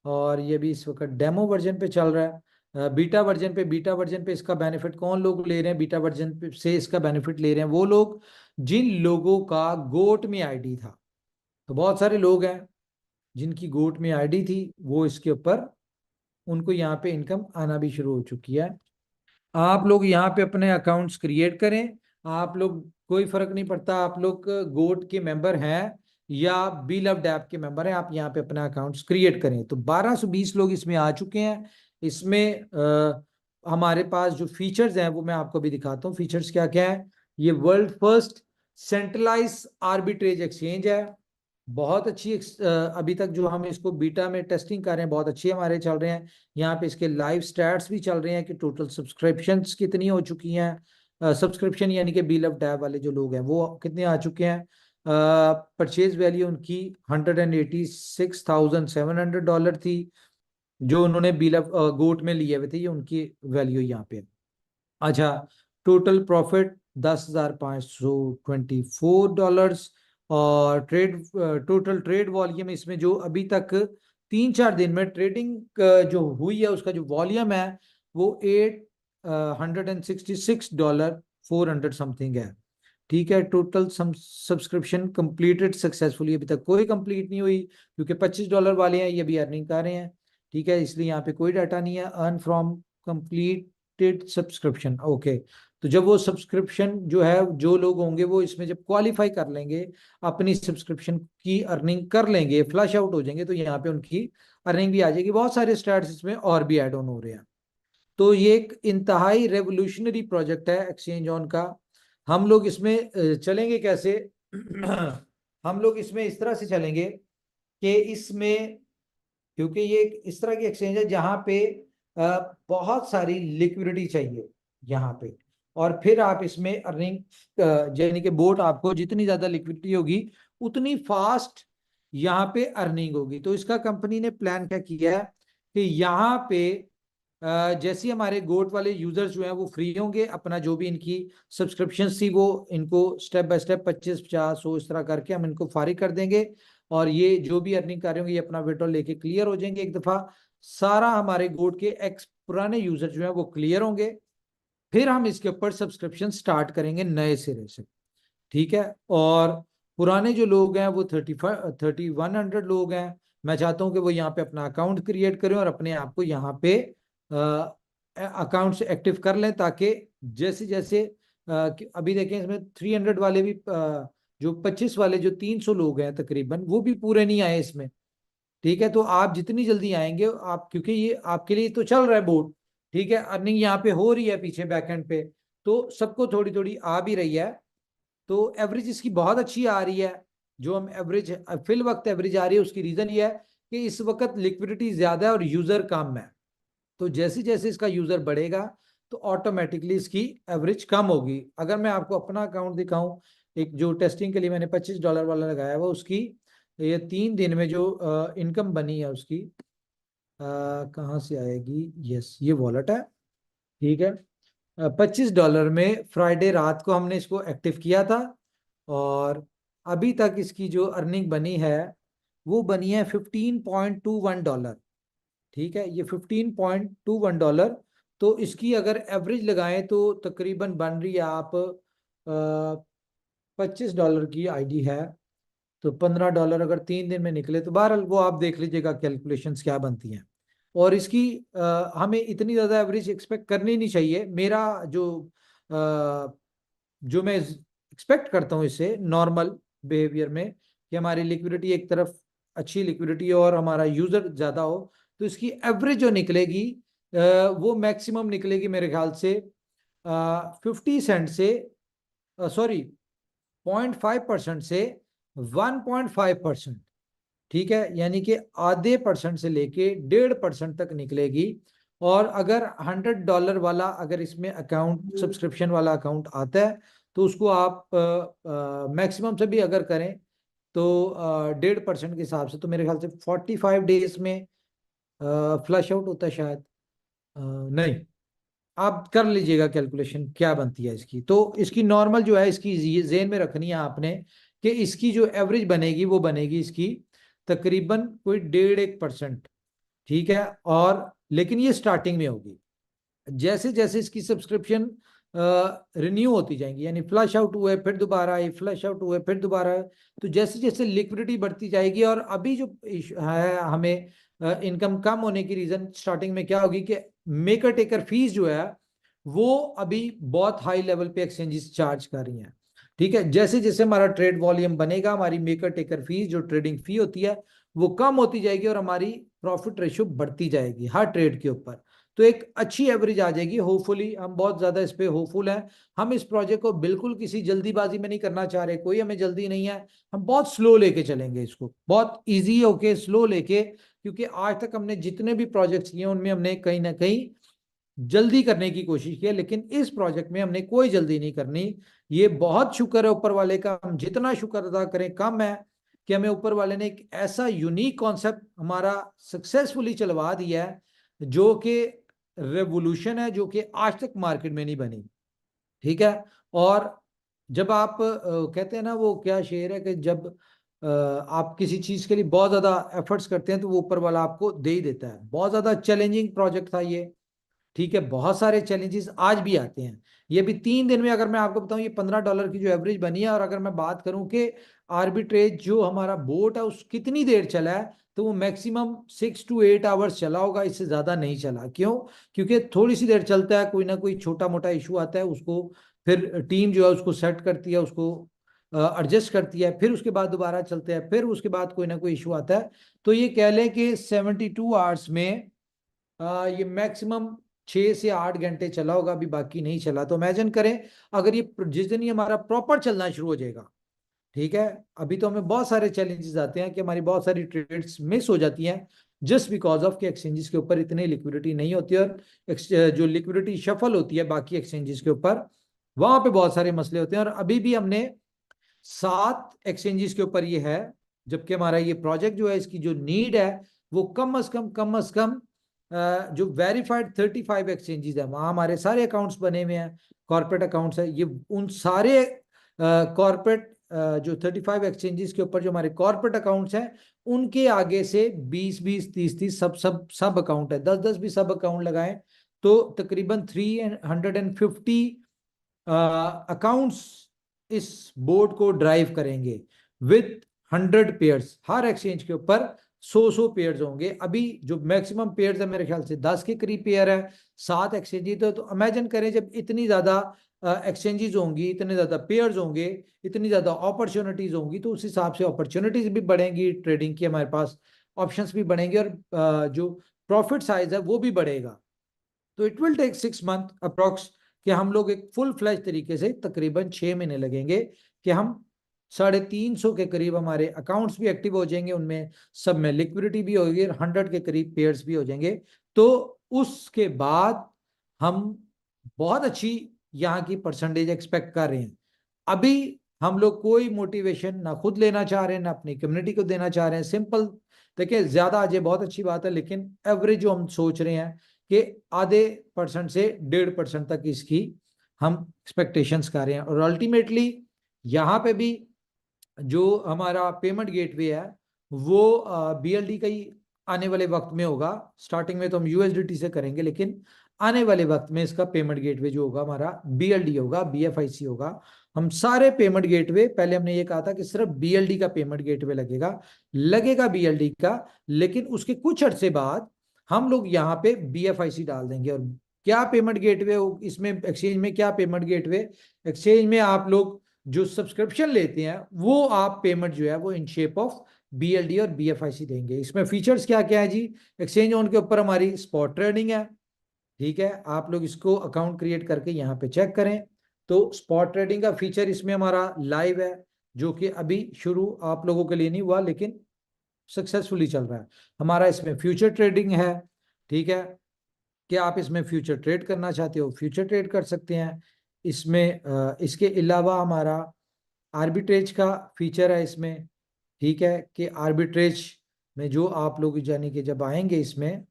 और ये भी इस वक्त डेमो वर्जन पे चल रहा है। बीटा वर्जन पे इसका बेनिफिट कौन लोग ले रहे हैं, बीटा वर्जन से इसका बेनिफिट ले रहे हैं वो लोग जिन लोगों का गोट में आईडी था। तो बहुत सारे लोग हैं जिनकी गोट में आईडी थी, वो इसके ऊपर उनको यहाँ पे इनकम आना भी शुरू हो चुकी है। आप लोग यहाँ पे अपने अकाउंट्स क्रिएट करें, आप लोग कोई फर्क नहीं पड़ता, आप लोग गोट के मेंबर हैं या बीलव्ड ऐप के मेंबर हैं, आप यहाँ पे अपना अकाउंट्स क्रिएट करें। तो 1220 लोग इसमें आ चुके हैं। इसमें हमारे पास जो फीचर्स हैं वो मैं आपको भी दिखाता हूँ, फीचर्स क्या क्या है। ये world first centralise arbitrage exchange है, बहुत अच्छी अभी तक जो हम इसको बीटा में टेस्टिंग कर रहे हैं बहुत अच्छे हमारे चल रहे हैं। यहाँ पे इसके लाइव स्टैट्स भी चल रहे हैं कि टोटल सब्सक्रिप्शंस कितनी हो चुकी हैं, सब्सक्रिप्शन यानी कि बी लव टैब वाले जो लोग हैं वो कितने आ चुके हैं। परचेज वैल्यू उनकी $186,700 थी जो उन्होंने बी लव गोट में लिए हुए थे, ये उनकी वैल्यू यहाँ पे है। अच्छा, टोटल प्रॉफिट $10,524 और टोटल ट्रेड वॉल्यूम इसमें जो अभी तक 3-4 दिन में ट्रेडिंग जो हुई है उसका जो वॉल्यूम है वो $866 400 समथिंग है। ठीक है, टोटल सब्सक्रिप्शन कंप्लीटेड सक्सेसफुली, अभी तक कोई कंप्लीट नहीं हुई क्योंकि $25 वाले हैं, ये भी अर्निंग कर रहे हैं। ठीक है, इसलिए यहाँ पे कोई डाटा नहीं है। Earn from completed subscription, okay. तो जब वो सब्सक्रिप्शन जो है, जो लोग होंगे वो इसमें जब क्वालिफाई कर लेंगे, अपनी सब्सक्रिप्शन की अर्निंग कर लेंगे, फ्लश आउट हो जाएंगे, तो यहाँ पे उनकी अर्निंग भी आ जाएगी। बहुत सारे स्टैट्स इसमें और भी ऐड ऑन हो रहे हैं। तो ये एक इंतहाई रेवोल्यूशनरी प्रोजेक्ट है एक्सचेंज ऑन का। हम लोग इसमें चलेंगे कैसे हम लोग इसमें इस तरह से चलेंगे कि इसमें, क्योंकि ये एक इस तरह की एक्सचेंज है जहां पे बहुत सारी लिक्विडिटी चाहिए यहाँ पे, और फिर आप इसमें अर्निंग यानी कि बोट आपको जितनी ज्यादा लिक्विडिटी होगी उतनी फास्ट यहाँ पे अर्निंग होगी। तो इसका कंपनी ने प्लान क्या किया है कि यहाँ पे जैसे हमारे गोट वाले यूजर्स जो हैं वो फ्री होंगे, अपना जो भी इनकी सब्सक्रिप्शन थी वो इनको स्टेप बाय स्टेप 25-50 इस तरह करके हम इनको फारिग कर देंगे, और ये जो भी अर्निंग कर रहे होंगे ये अपना विड्रॉल लेके क्लियर हो जाएंगे एक दफा। सारा हमारे गोट के एक्स पुराने यूजर जो हैं वो क्लियर होंगे, फिर हम इसके ऊपर सब्सक्रिप्शन स्टार्ट करेंगे नए सिरे से। ठीक है, और पुराने जो लोग हैं वो 3100 लोग हैं, मैं चाहता हूं कि वो यहाँ पे अपना अकाउंट क्रिएट करें और अपने आप को यहाँ पे अकाउंट से एक्टिव कर लें, ताकि जैसे जैसे अभी देखें इसमें 300 वाले भी जो 25 वाले जो 300 लोग हैं तकरीबन वो भी पूरे नहीं आए इसमें। ठीक है, तो आप जितनी जल्दी आएंगे आप, क्योंकि ये आपके लिए तो चल रहा है बोर्ड, ठीक है, अर्निंग यहाँ पे हो रही है पीछे बैकएंड पे, तो सबको थोड़ी थोड़ी आ भी रही है। तो एवरेज इसकी बहुत अच्छी आ रही है। जो हम एवरेज फिल वक्त एवरेज आ रही है उसकी रीजन ये है कि इस वक्त लिक्विडिटी ज्यादा है और यूजर कम है। तो जैसे जैसे इसका यूजर बढ़ेगा तो ऑटोमेटिकली इसकी एवरेज कम होगी। अगर मैं आपको अपना अकाउंट दिखाऊं, एक जो टेस्टिंग के लिए मैंने $25 वाला लगाया हुआ, उसकी ये 3 दिन में जो इनकम बनी है उसकी कहाँ से आएगी, यस ये वॉलेट है। ठीक है, $25 में फ्राइडे रात को हमने इसको एक्टिव किया था, और अभी तक इसकी जो अर्निंग बनी है वो बनी है $15.21। ठीक है, ये $15.21। तो इसकी अगर एवरेज लगाएं तो तकरीबन बन रही है, आप $25 की आईडी है तो $15 अगर 3 दिन में निकले तो बहरहाल वो आप देख लीजिएगा कैलकुलेशंस क्या बनती हैं। और इसकी हमें इतनी ज़्यादा एवरेज एक्सपेक्ट करनी नहीं चाहिए। मेरा जो मैं एक्सपेक्ट करता हूँ इससे नॉर्मल बिहेवियर में कि हमारी लिक्विडिटी एक तरफ अच्छी लिक्विडिटी हो और हमारा यूज़र ज़्यादा हो, तो इसकी एवरेज जो निकलेगी वो मैक्सिमम निकलेगी मेरे ख्याल से 50 सेंट से, सॉरी 0.5% से 1.5%। ठीक है, यानी कि आधे परसेंट से लेके 1.5% तक निकलेगी। और अगर $100 वाला अगर इसमें अकाउंट सब्सक्रिप्शन वाला अकाउंट आता है तो उसको आप मैक्सिमम से भी अगर करें तो 1.5% के हिसाब से तो मेरे ख्याल से 45 डेज में फ्लश आउट होता है शायद, नहीं, आप कर लीजिएगा कैलकुलेशन क्या बनती है इसकी। तो इसकी नॉर्मल जो है इसकी जेन में रखनी है आपने कि इसकी जो एवरेज बनेगी वो बनेगी इसकी तकरीबन कोई 1.5%। ठीक है, और लेकिन ये स्टार्टिंग में होगी, जैसे जैसे इसकी सब्सक्रिप्शन रिन्यू होती जाएंगी, यानी फ्लश आउट हुए फिर दोबारा आए, फ्लश आउट हुए फिर दोबारा आए, तो जैसे जैसे लिक्विडिटी बढ़ती जाएगी। और अभी जो है हमें इनकम कम होने की रीजन स्टार्टिंग में क्या होगी कि मेकर टेकर फीस जो है वो अभी बहुत हाई लेवल पे एक्सचेंजेस चार्ज कर रही हैं। ठीक है, जैसे जैसे हमारा ट्रेड वॉल्यूम बनेगा हमारी मेकर टेकर फीस जो ट्रेडिंग फी होती है वो कम होती जाएगी और हमारी प्रॉफिट रेशियो बढ़ती जाएगी हर ट्रेड के ऊपर। तो एक अच्छी एवरेज आ जाएगी होपफुली। हम बहुत ज्यादा इस पे होपफुल हैं। हम इस प्रोजेक्ट को बिल्कुल किसी जल्दीबाजी में नहीं करना चाह रहे, कोई हमें जल्दी नहीं है, हम बहुत स्लो लेके चलेंगे इसको, बहुत इजी होके स्लो लेके, क्योंकि आज तक हमने जितने भी प्रोजेक्ट्स किए उनमें हमने कहीं ना कहीं जल्दी करने की कोशिश की है, लेकिन इस प्रोजेक्ट में हमने कोई जल्दी नहीं करनी। ये बहुत शुक्र है ऊपर वाले का, हम जितना शुक्र अदा करें कम है कि हमें ऊपर वाले ने एक ऐसा यूनिक कॉन्सेप्ट हमारा सक्सेसफुली चलवा दिया है जो कि रेवोल्यूशन है, जो कि आज तक मार्केट में नहीं बनी। ठीक है। और जब आप कहते हैं ना, वो क्या शेर है कि जब आप किसी चीज के लिए बहुत ज्यादा एफर्ट्स करते हैं तो वो ऊपर वाला आपको दे ही देता है। बहुत ज्यादा चैलेंजिंग प्रोजेक्ट था ये। ठीक है, बहुत सारे चैलेंजेस आज भी आते हैं। ये भी 3 दिन में अगर मैं आपको बताऊं, ये $15 की जो एवरेज बनी है, और अगर मैं बात करूं कि आर्बिट्रेज जो हमारा बोट है उस कितनी देर चला है, तो वो मैक्सिमम 6 to 8 आवर्स चला होगा, इससे ज्यादा नहीं चला। क्यों? क्योंकि थोड़ी सी देर चलता है, कोई ना कोई छोटा मोटा इशू आता है, उसको फिर टीम जो है उसको सेट करती है, उसको एडजस्ट करती है, फिर उसके बाद दोबारा चलते हैं, फिर उसके बाद कोई ना कोई इशू आता है। तो ये कह लें कि 72 आवर्स में ये मैक्सिमम 6 से 8 घंटे चला होगा, अभी बाकी नहीं चला। तो इमेजिन करें अगर ये जिस दिन ये हमारा प्रॉपर चलना शुरू हो जाएगा, ठीक है, अभी तो हमें बहुत सारे चैलेंजेस आते हैं कि हमारी बहुत सारी ट्रेड्स मिस हो जाती हैं जस्ट बिकॉज ऑफ के एक्सचेंजेस के ऊपर इतनी लिक्विडिटी नहीं होती, और जो लिक्विडिटी शफल होती है बाकी एक्सचेंजेस के ऊपर, वहां पे बहुत सारे मसले होते हैं। और अभी भी हमने 7 एक्सचेंजेस के ऊपर ये है, जबकि हमारा ये प्रोजेक्ट जो है इसकी जो नीड है वो कम अज कम जो वेरीफाइड 35 एक्सचेंजेस है, वहां हमारे सारे अकाउंट्स बने हुए हैं, कॉर्पोरेट अकाउंट्स है। ये उन सारे कॉर्पोरेट जो 35 एक्सचेंजेस के ऊपर जो हमारे कॉर्पोरेट अकाउंट्स हैं, उनके आगे से 20 30 सब अकाउंट है। 10 भी सब अकाउंट लगाएं तो तकरीबन 350 अकाउंट्स इस बोर्ड को ड्राइव करेंगे विथ 100 पेयर्स। हर एक्सचेंज के ऊपर 100 पेयर्स होंगे। अभी जो मैक्सिमम पेयर्स है मेरे ख्याल से 10 के करीब पेयर है, 7 एक्सचेंजेस। तो इमेजिन करें जब इतनी ज्यादा एक्सचेंजेस होंगी, इतने ज्यादा पेयर्स होंगे, इतनी ज्यादा अपॉर्चुनिटीज होंगी, तो उस हिसाब से अपॉर्चुनिटीज भी बढ़ेंगी, ट्रेडिंग की हमारे पास ऑप्शंस भी बढ़ेंगे, और जो प्रॉफिट साइज है वो भी बढ़ेगा। तो it will take 6 month approx कि हम लोग एक फुल फ्लैश तरीके से, तकरीबन 6 महीने लगेंगे कि हम 350 के करीब हमारे अकाउंट्स भी एक्टिव हो जाएंगे, उनमें सब में लिक्विडिटी भी होगी, 100 के करीब पेयर्स भी हो जाएंगे। तो उसके बाद हम बहुत अच्छी यहाँ की परसेंटेज एक्सपेक्ट कर रहे हैं। अभी हम लोग कोई मोटिवेशन ना खुद लेना चाह रहे हैं, ना अपनी कम्युनिटी को देना चाह रहे हैं। सिंपल देखिए, ज्यादा आज ये बहुत अच्छी बात है, लेकिन एवरेज जो हम सोच रहे हैं कि आधे % से 1.5% तक इसकी हम एक्सपेक्टेशंस कर रहे हैं। और अल्टीमेटली यहाँ पे भी जो हमारा पेमेंट गेटवे है वो BLD का ही आने वाले वक्त में होगा। स्टार्टिंग में तो हम USDT से करेंगे, लेकिन आने वाले वक्त में इसका पेमेंट गेटवे जो होगा हमारा BLD होगा, BFIC होगा। हम सारे पेमेंट गेटवे, पहले हमने ये कहा था कि सिर्फ BLD का पेमेंट गेटवे लगेगा BLD का, लेकिन उसके कुछ अर्से बाद हम लोग यहाँ पे BFIC डाल देंगे। और क्या पेमेंट गेटवे इसमें, एक्सचेंज में क्या पेमेंट गेटवे, एक्सचेंज में आप लोग जो सब्सक्रिप्शन लेते हैं वो आप पेमेंट जो है वो इन शेप ऑफ BLD और BFIC देंगे। इसमें फीचर्स क्या क्या है जी? एक्सचेंज ऑन के ऊपर हमारी स्पॉट ट्रेडिंग है। ठीक है, आप लोग इसको अकाउंट क्रिएट करके यहाँ पे चेक करें तो स्पॉट ट्रेडिंग का फीचर इसमें हमारा लाइव है, जो कि अभी शुरू आप लोगों के लिए नहीं हुआ लेकिन सक्सेसफुली चल रहा है। हमारा इसमें फ्यूचर ट्रेडिंग है। ठीक है, कि आप इसमें फ्यूचर ट्रेड करना चाहते हो, फ्यूचर ट्रेड कर सकते हैं इसमें। इसके अलावा हमारा आर्बिट्रेज का फीचर है इसमें। ठीक है, कि आर्बिट्रेज में जो आप लोग यानी कि जब आएंगे इसमें,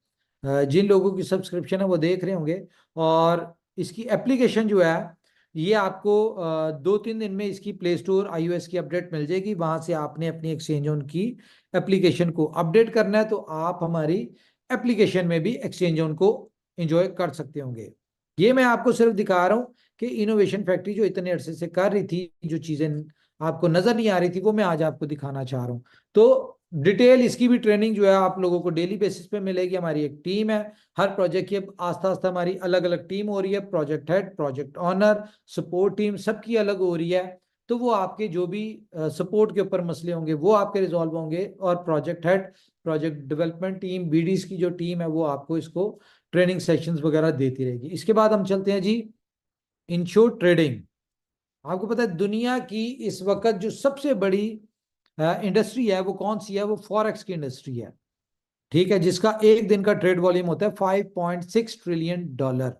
जिन लोगों की सब्सक्रिप्शन है वो देख रहे होंगे, और इसकी एप्लीकेशन जो है ये आपको 2-3 दिन में इसकी प्ले स्टोर iOS की अपडेट मिल जाएगी। वहां से आपने अपनी एक्सचेंज ऑन की एप्लीकेशन को अपडेट करना है, तो आप हमारी एप्लीकेशन में भी एक्सचेंज ऑन को एंजॉय कर सकते होंगे। ये मैं आपको सिर्फ दिखा रहा हूँ कि इनोवेशन फैक्ट्री जो इतने अरसे से कर रही थी, जो चीजें आपको नजर नहीं आ रही थी, वो मैं आज आपको दिखाना चाह रहा हूँ। तो डिटेल इसकी भी ट्रेनिंग जो है आप लोगों को डेली बेसिस पे मिलेगी। हमारी एक टीम है, हर प्रोजेक्ट की अब आस्ता आस्ता हमारी अलग अलग टीम हो रही है। Project head, project owner, support team सबकी अलग हो रही है। तो वो आपके जो भी सपोर्ट के ऊपर मसले होंगे वो आपके रिजॉल्व होंगे, और project head, project development team, BDs की जो टीम है वो आपको इसको ट्रेनिंग सेशंस वगैरह देती रहेगी। इसके बाद हम चलते हैं जी इंश्योर ट्रेडिंग। आपको पता है दुनिया की इस वक्त जो सबसे बड़ी इंडस्ट्री है वो कौन सी है? वो फॉरेक्स की इंडस्ट्री है। ठीक है, जिसका एक दिन का ट्रेड वॉल्यूम होता है $5.6 ट्रिलियन।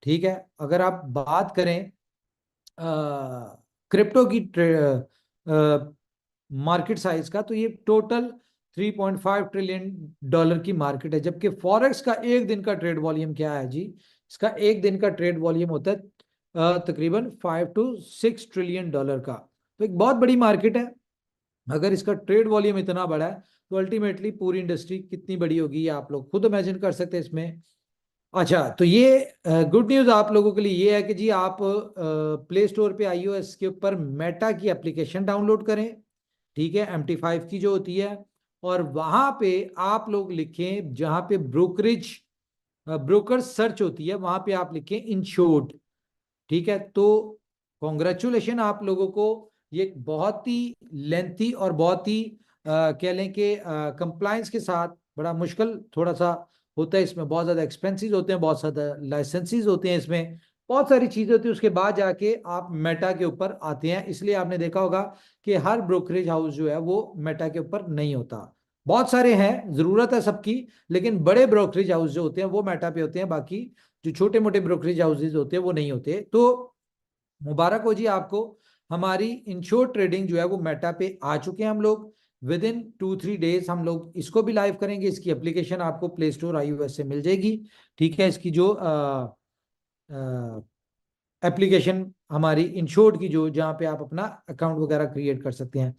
ठीक है, अगर आप बात करें क्रिप्टो की मार्केट साइज का, तो ये टोटल $3.5 ट्रिलियन की मार्केट है। जबकि फॉरेक्स का एक दिन का ट्रेड वॉल्यूम क्या है जी, इसका एक दिन का ट्रेड वॉल्यूम होता है तकरीबन $5 to $6 ट्रिलियन का। तो एक बहुत बड़ी मार्केट है। अगर इसका ट्रेड वॉल्यूम इतना बड़ा है तो अल्टीमेटली पूरी इंडस्ट्री कितनी बड़ी होगी, ये आप लोग खुद इमेजिन कर सकते हैं इसमें। अच्छा, तो ये गुड न्यूज़ आप लोगों के लिए ये है कि जी आप प्ले स्टोर पे iOS के ऊपर मेटा की एप्लीकेशन डाउनलोड करें। ठीक है, MT5 की जो होती है, और वहां पे आप लोग लिखें, जहां पे ब्रोकर सर्च होती है वहां पे आप लिखें इंश्योर्ड। ठीक है, तो कॉन्ग्रेचुलेशन आप लोगों को। ये एक बहुत ही लेंथी और बहुत ही कह लें कि कंप्लायंस के साथ बड़ा मुश्किल थोड़ा सा होता है। इसमें बहुत ज़्यादा एक्सपेंसेस होते हैं, बहुत ज़्यादा लाइसेंसेस होते हैं, इसमें बहुत सारी चीज़ें होती है। उसके बाद जाके आप मेटा के ऊपर आते हैं। इसलिए आपने देखा होगा कि हर ब्रोकरेज हाउस जो है वो मेटा के ऊपर नहीं होता। बहुत सारे हैं, ज़रूरत है सबकी, लेकिन बड़े ब्रोकरेज हाउस जो होते हैं वो मेटा पे होते हैं। बाकी जो छोटे मोटे ब्रोकरेज हाउसेज होते हैं वो नहीं होते। तो मुबारक हो जी आपको, हमारी इंश्योर ट्रेडिंग जो है वो मेटा पे आ चुके हैं हम लोग। विद इन 2-3 डेज हम लोग इसको भी लाइव करेंगे। इसकी एप्लीकेशन आपको प्ले स्टोर iOS से मिल जाएगी। ठीक है, इसकी जो एप्लीकेशन हमारी इंश्योर्ड की जो, जहाँ पे आप अपना अकाउंट वगैरह क्रिएट कर सकते हैं।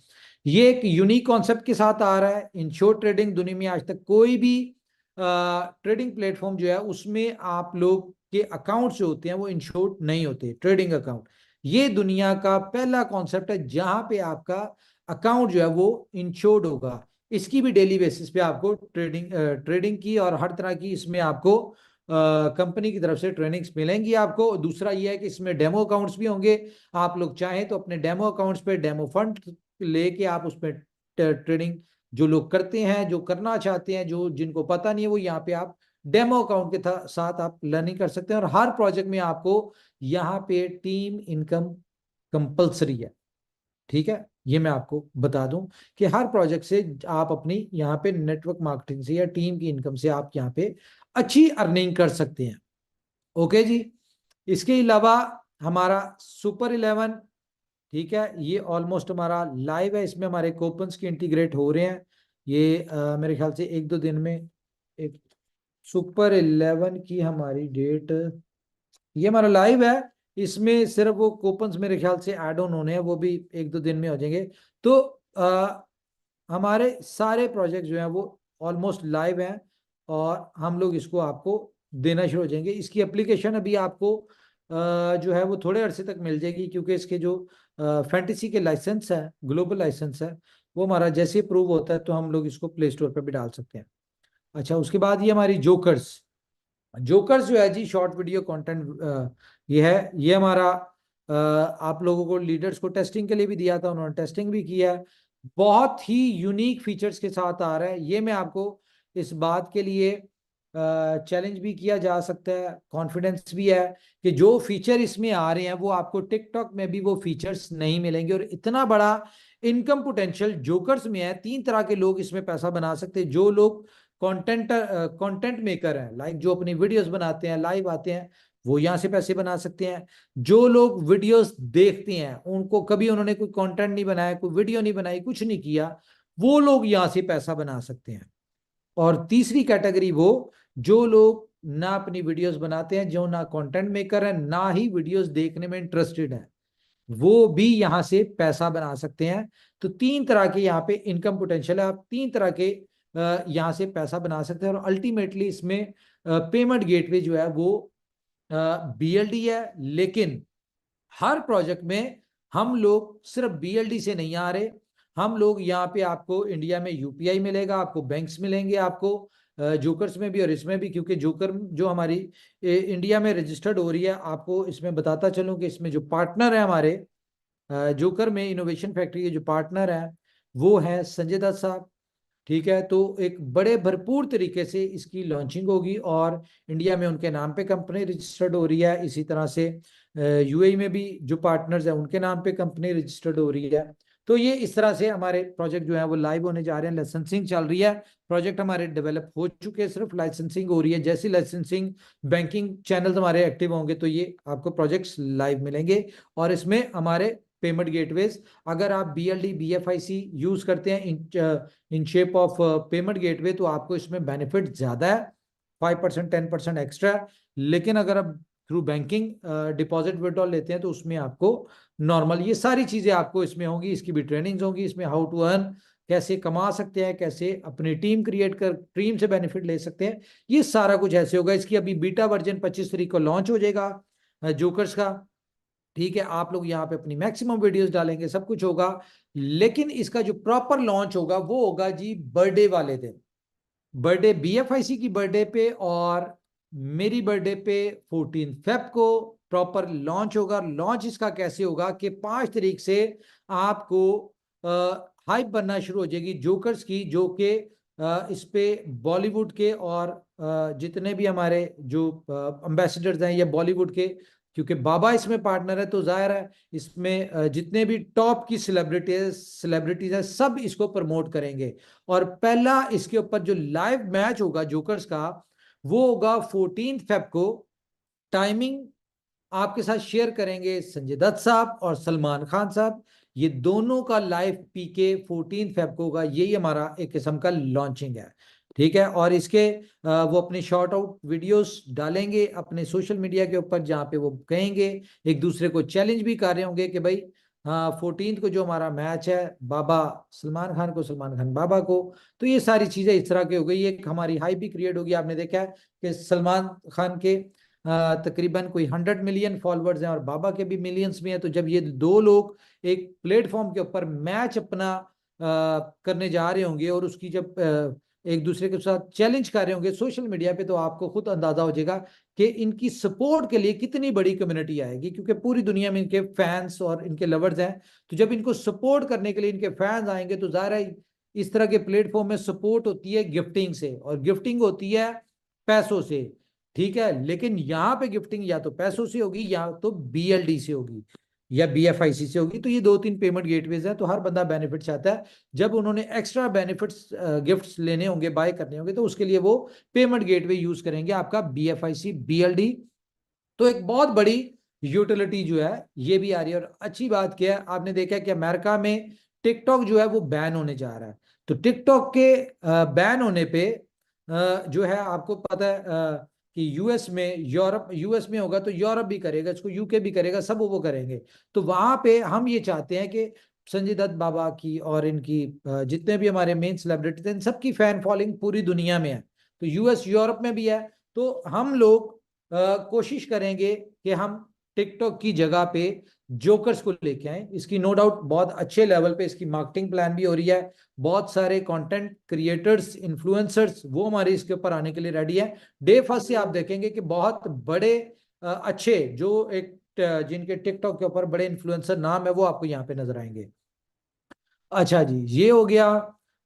ये एक यूनिक कॉन्सेप्ट के साथ आ रहा है। इंश्योर्ड ट्रेडिंग दुनिया में आज तक कोई भी ट्रेडिंग प्लेटफॉर्म जो है उसमें आप लोग के अकाउंट जो होते हैं वो इंश्योर्ड नहीं होते, ट्रेडिंग अकाउंट। ये दुनिया का पहला कॉन्सेप्ट है जहां पे आपका अकाउंट जो है वो इंश्योर्ड होगा। इसकी भी डेली बेसिस पे आपको ट्रेडिंग की और हर तरह की इसमें आपको कंपनी की तरफ से ट्रेनिंग्स मिलेंगी आपको। दूसरा ये है कि इसमें डेमो अकाउंट्स भी होंगे। आप लोग चाहें तो अपने डेमो अकाउंट्स पे डेमो फंड लेके आप उसमें ट्रेडिंग, जो लोग करते हैं, जो करना चाहते हैं, जो जिनको पता नहीं है, वो यहाँ पे आप डेमो अकाउंट के साथ आप लर्निंग कर सकते हैं। और हर प्रोजेक्ट में आपको यहाँ पे टीम इनकम कंपलसरी है। ठीक है, ये मैं आपको बता दूं कि हर प्रोजेक्ट से आप अपनी यहाँ पे नेटवर्क मार्केटिंग से या टीम की इनकम से आप यहाँ पे अच्छी अर्निंग कर सकते हैं। ओके जी, इसके अलावा हमारा सुपर 11, ठीक है, ये ऑलमोस्ट हमारा लाइव है। इसमें हमारे कूपन्स की इंटीग्रेट हो रहे हैं। ये मेरे ख्याल से 1-2 दिन में एक सुपर 11 की हमारी डेट, ये हमारा लाइव है। इसमें सिर्फ वो कूपन्स मेरे ख्याल से ऐड ऑन होने हैं, वो भी 1-2 दिन में हो जाएंगे। तो हमारे सारे प्रोजेक्ट जो हैं वो ऑलमोस्ट लाइव हैं और हम लोग इसको आपको देना शुरू हो जाएंगे। इसकी एप्लीकेशन अभी आपको जो है वो थोड़े अरसे तक मिल जाएगी, क्योंकि इसके जो फैंटेसी के लाइसेंस है, ग्लोबल लाइसेंस है, वो हमारा जैसे अप्रूव होता है तो हम लोग इसको प्ले स्टोर पर भी डाल सकते हैं। अच्छा, उसके बाद ये हमारी जोकर्स जो है जी, शॉर्ट वीडियो कंटेंट ये है। ये हमारा आप लोगों को लीडर्स को टेस्टिंग के लिए भी दिया था, उन्होंने टेस्टिंग भी किया है। बहुत ही यूनिक फीचर्स के साथ आ रहा है। ये मैं आपको इस बात के लिए चैलेंज भी किया जा सकता है, कॉन्फिडेंस भी है कि जो फीचर इसमें आ रहे हैं वो आपको टिकटॉक में भी वो फीचर्स नहीं मिलेंगे। और इतना बड़ा इनकम पोटेंशियल जोकर्स में है। 3 तरह के लोग इसमें पैसा बना सकते हैं। जो लोग कंटेंट मेकर हैं, लाइक जो अपनी वीडियोस बनाते हैं, लाइव आते हैं, वो यहाँ से पैसे बना सकते हैं। जो लोग वीडियोस देखते हैं, उनको कभी उन्होंने कोई कंटेंट नहीं बनाया, कोई वीडियो नहीं बनाई, कुछ नहीं किया, वो लोग यहाँ से पैसा बना सकते हैं। और तीसरी कैटेगरी वो जो लोग ना अपनी वीडियोस बनाते हैं, जो ना कंटेंट मेकर है, ना ही वीडियोस देखने में इंटरेस्टेड है, वो भी यहाँ से पैसा बना सकते हैं। तो 3 तरह के यहाँ पे इनकम पोटेंशियल है। आप 3 तरह के यहाँ से पैसा बना सकते हैं। और अल्टीमेटली इसमें पेमेंट गेटवे जो है वो BLD है। लेकिन हर प्रोजेक्ट में हम लोग सिर्फ BLD से नहीं आ रहे। हम लोग यहाँ पे आपको इंडिया में UPI मिलेगा, आपको बैंक्स मिलेंगे, आपको जोकर्स में भी और इसमें भी, क्योंकि जोकर जो हमारी इंडिया में रजिस्टर्ड हो रही है। आपको इसमें बताता चलूं कि इसमें जो पार्टनर है हमारे जोकर में, इनोवेशन फैक्ट्री के जो पार्टनर हैं वो है संजय दत्त साहब। ठीक है, तो एक बड़े भरपूर तरीके से इसकी लॉन्चिंग होगी और इंडिया में उनके नाम पे कंपनी रजिस्टर्ड हो रही है। इसी तरह से UAE में भी जो पार्टनर्स हैं उनके नाम पे कंपनी रजिस्टर्ड हो रही है। तो ये इस तरह से हमारे प्रोजेक्ट जो है वो लाइव होने जा रहे हैं। लाइसेंसिंग चल रही है, प्रोजेक्ट हमारे डेवलप हो चुके हैं, सिर्फ लाइसेंसिंग हो रही है। जैसी लाइसेंसिंग बैंकिंग चैनल हमारे एक्टिव होंगे तो ये आपको प्रोजेक्ट्स लाइव मिलेंगे। और इसमें हमारे पेमेंट गेटवेज, अगर आप BLD BFIC यूज करते हैं in shape of payment gateway तो आपको इसमें बेनिफिट ज्यादा है, 5% 10% एक्स्ट्रा। लेकिन अगर आप थ्रू बैंकिंग डिपॉजिट विड्रॉल लेते हैं तो उसमें आपको नॉर्मल ये सारी चीजें आपको इसमें होंगी। इसकी भी ट्रेनिंग्स होंगी इसमें, हाउ टू अर्न, कैसे कमा सकते हैं, कैसे अपनी टीम क्रिएट कर टीम से बेनिफिट ले सकते हैं, ये सारा कुछ ऐसे होगा। इसकी अभी बीटा वर्जन 25 तारीख को लॉन्च हो जाएगा जोकर्स का। ठीक है, आप लोग यहाँ पे अपनी मैक्सिमम वीडियोस डालेंगे, सब कुछ होगा। लेकिन इसका जो प्रॉपर लॉन्च होगा वो होगा जी बर्थडे वाले दिन, बर्थडे BFIC की बर्थडे पे और मेरी बर्थडे पे 14 फेब को प्रॉपर लॉन्च होगा। लॉन्च इसका कैसे होगा कि 5 तारीख से आपको हाइप बनना शुरू हो जाएगी जोकर्स की, जो कि इस पे बॉलीवुड के और जितने भी हमारे जो एम्बेसडर्स हैं या बॉलीवुड के, क्योंकि बाबा इसमें पार्टनर है तो जाहिर है इसमें जितने भी टॉप की सेलिब्रिटीज हैं सब इसको प्रमोट करेंगे। और पहला इसके ऊपर जो लाइव मैच होगा जोकर्स का वो होगा 14 फेब को। टाइमिंग आपके साथ शेयर करेंगे संजय दत्त साहब और सलमान खान साहब, ये दोनों का लाइव PK 14 फेब को होगा। यही हमारा एक किस्म का लॉन्चिंग है। ठीक है, और इसके वो अपने शॉर्ट आउट वीडियोस डालेंगे अपने सोशल मीडिया के ऊपर, जहाँ पे वो कहेंगे, एक दूसरे को चैलेंज भी कर रहे होंगे कि भाई 14 को जो हमारा मैच है बाबा सलमान खान को, सलमान खान बाबा को। तो ये सारी चीजें इस तरह की हो गई, एक हमारी हाइप भी क्रिएट होगी। आपने देखा है कि सलमान खान के तकरीबन कोई 100 मिलियन फॉलोअर्स हैं और बाबा के भी मिलियंस में है। तो जब ये दो लोग एक प्लेटफॉर्म के ऊपर मैच अपना करने जा रहे होंगे और उसकी जब एक दूसरे के साथ चैलेंज कर रहे होंगे सोशल मीडिया पे, तो आपको खुद अंदाजा हो जाएगा कि इनकी सपोर्ट के लिए कितनी बड़ी कम्युनिटी आएगी, क्योंकि पूरी दुनिया में इनके फैंस और इनके लवर्स हैं। तो जब इनको सपोर्ट करने के लिए इनके फैंस आएंगे तो जाहिर है इस तरह के प्लेटफॉर्म में सपोर्ट होती है गिफ्टिंग से, और गिफ्टिंग होती है पैसों से। ठीक है, लेकिन यहाँ पे गिफ्टिंग या तो पैसों से होगी या तो BLD से होगी या BFIC से होगी। तो ये 2-3 पेमेंट गेटवेज हैं। तो हर बंदा बेनिफिट चाहता है, जब उन्होंने एक्स्ट्रा बेनिफिट्स गिफ्ट्स लेने होंगे, बाय करने होंगे, तो उसके लिए वो पेमेंट गेटवे यूज करेंगे आपका BFIC BLD। तो एक बहुत बड़ी यूटिलिटी जो है ये भी आ रही है। और अच्छी बात क्या है, आपने देखा है कि अमेरिका में टिकटॉक जो है वो बैन होने जा रहा है। तो टिकटॉक के बैन होने पे जो है आपको पता है कि यूएस में होगा तो यूरोप भी करेगा, इसको UK भी करेगा, सब वो करेंगे। तो वहां पे हम ये चाहते हैं कि संजय दत्त बाबा की और इनकी जितने भी हमारे मेन सेलिब्रिटीज हैं, इन सबकी फैन फॉलोइंग पूरी दुनिया में है। तो US यूरोप में भी है। तो हम लोग कोशिश करेंगे कि हम टिकटॉक की जगह पे जोकर्स को लेके आए। इसकी नो डाउट बहुत अच्छे लेवल पे इसकी मार्केटिंग प्लान भी हो रही है। बहुत सारे कंटेंट क्रिएटर्स, इन्फ्लुएंसर्स वो हमारे इसके ऊपर आने के लिए रेडी है। डे फर्स्ट से आप देखेंगे कि बहुत बड़े अच्छे जो एक जिनके टिकटॉक के ऊपर बड़े इन्फ्लुएंसर नाम है वो आपको यहाँ पे नजर आएंगे। अच्छा जी, ये हो गया।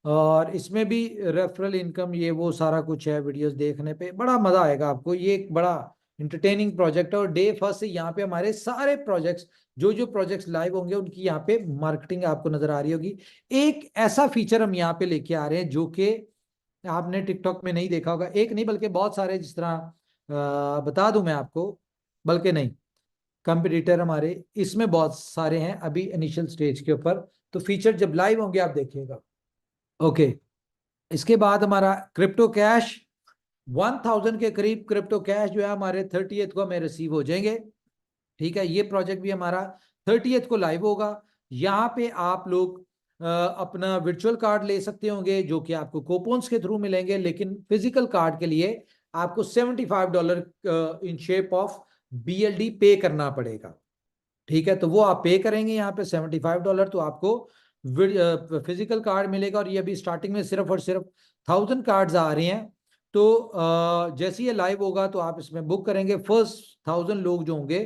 और इसमें भी रेफरल इनकम ये वो सारा कुछ है, वीडियोस देखने पे बड़ा मजा आएगा आपको। ये एक बड़ा इंटरटेनिंग प्रोजेक्ट है और डे फर्स्ट से यहाँ पे हमारे सारे प्रोजेक्ट्स, जो जो प्रोजेक्ट्स लाइव होंगे उनकी यहाँ पे मार्केटिंग आपको नजर आ रही होगी। एक ऐसा फीचर हम यहाँ पे लेके आ रहे हैं जो कि आपने टिकटॉक में नहीं देखा होगा, एक नहीं बल्कि बहुत सारे, जिस तरह बता दूं मैं आपको, बल्कि नहीं, कंपटीटर हमारे इसमें बहुत सारे हैं अभी इनिशियल स्टेज के ऊपर। तो फीचर जब लाइव होंगे आप देखिएगा। ओके, इसके बाद हमारा क्रिप्टो कैश 1000 के करीब क्रिप्टो कैश जो है हमारे 30th को हमें रिसीव हो जाएंगे। ठीक है, ये प्रोजेक्ट भी हमारा 30th को लाइव होगा। यहाँ पे आप लोग अपना वर्चुअल कार्ड ले सकते होंगे जो कि आपको कूपन्स के थ्रू मिलेंगे, लेकिन फिजिकल कार्ड के लिए आपको $75 इन शेप ऑफ BLD पे करना पड़ेगा। ठीक है, तो वो आप पे करेंगे यहाँ पे $75, तो आपको फिजिकल कार्ड मिलेगा। और ये अभी स्टार्टिंग में सिर्फ और सिर्फ 1000 कार्ड्स आ रहे हैं। तो जैसे ये लाइव होगा तो आप इसमें बुक करेंगे, फर्स्ट 1000 लोग जो होंगे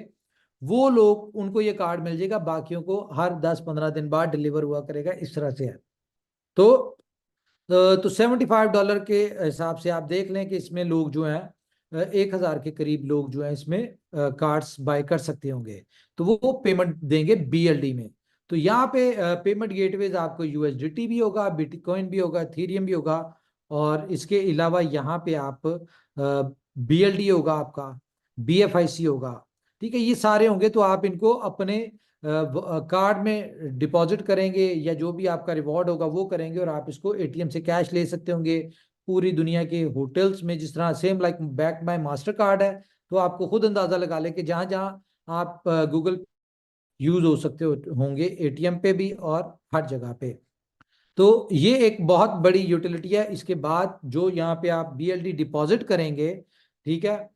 वो लोग, उनको ये कार्ड मिल जाएगा, बाकियों को हर 10-15 दिन बाद डिलीवर हुआ करेगा। इस तरह से है। तो $75 के हिसाब से आप देख लें कि इसमें लोग जो हैं 1000 के करीब लोग जो हैं इसमें कार्ड्स बाय कर सकते होंगे। तो वो पेमेंट देंगे BLD में। तो यहाँ पे पेमेंट गेटवेज आपको USDT भी होगा, बिटकॉइन भी होगा, इथेरियम भी होगा, और इसके अलावा यहाँ पे आप BLD होगा, आपका BFIC होगा। ठीक है, ये सारे होंगे। तो आप इनको अपने कार्ड में डिपॉजिट करेंगे या जो भी आपका रिवॉर्ड होगा वो करेंगे, और आप इसको ATM से कैश ले सकते होंगे पूरी दुनिया के होटल्स में, जिस तरह same like back by master card है। तो आपको खुद अंदाजा लगा ले कि जहां जहां आप गूगल यूज हो सकते होंगे, ATM पे भी और हर जगह पे। तो ये एक बहुत बड़ी यूटिलिटी है। इसके बाद जो यहाँ पे आप BLD डिपॉजिट करेंगे, ठीक है,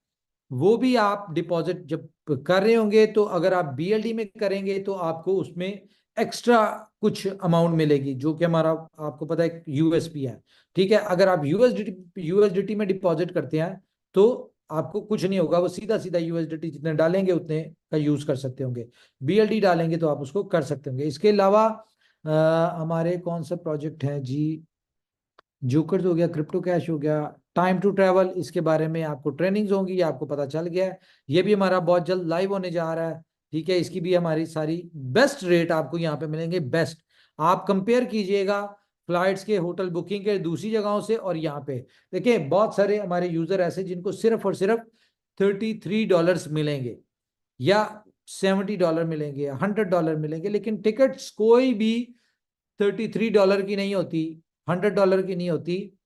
वो भी आप डिपॉजिट जब कर रहे होंगे, तो अगर आप BLD में करेंगे तो आपको उसमें एक्स्ट्रा कुछ अमाउंट मिलेगी, जो कि हमारा आपको पता है USP है। ठीक है, अगर आप USDT में डिपॉजिट करते हैं तो आपको कुछ नहीं होगा, वो सीधा सीधा USDT जितने डालेंगे उतने का यूज कर सकते होंगे। BLD डालेंगे तो आप उसको कर सकते होंगे। इसके अलावा हमारे कौन सा प्रोजेक्ट है जी, जोकर्स हो गया, क्रिप्टो कैश हो गया, टाइम टू ट्रैवल, इसके बारे में आपको ट्रेनिंग्स होंगी, ये आपको पता चल गया है। ये भी हमारा बहुत जल्द लाइव होने जा रहा है। ठीक है, इसकी भी हमारी सारी बेस्ट रेट आपको यहाँ पे मिलेंगे, बेस्ट। आप कंपेयर कीजिएगा फ्लाइट्स के, होटल बुकिंग के दूसरी जगहों से, और यहाँ पे देखिए बहुत सारे हमारे यूजर ऐसे जिनको सिर्फ और सिर्फ $33 मिलेंगे, या $70 मिलेंगे, या $100 मिलेंगे, लेकिन टिकट्स कोई भी $33 की नहीं होती, $100 की नहीं होती।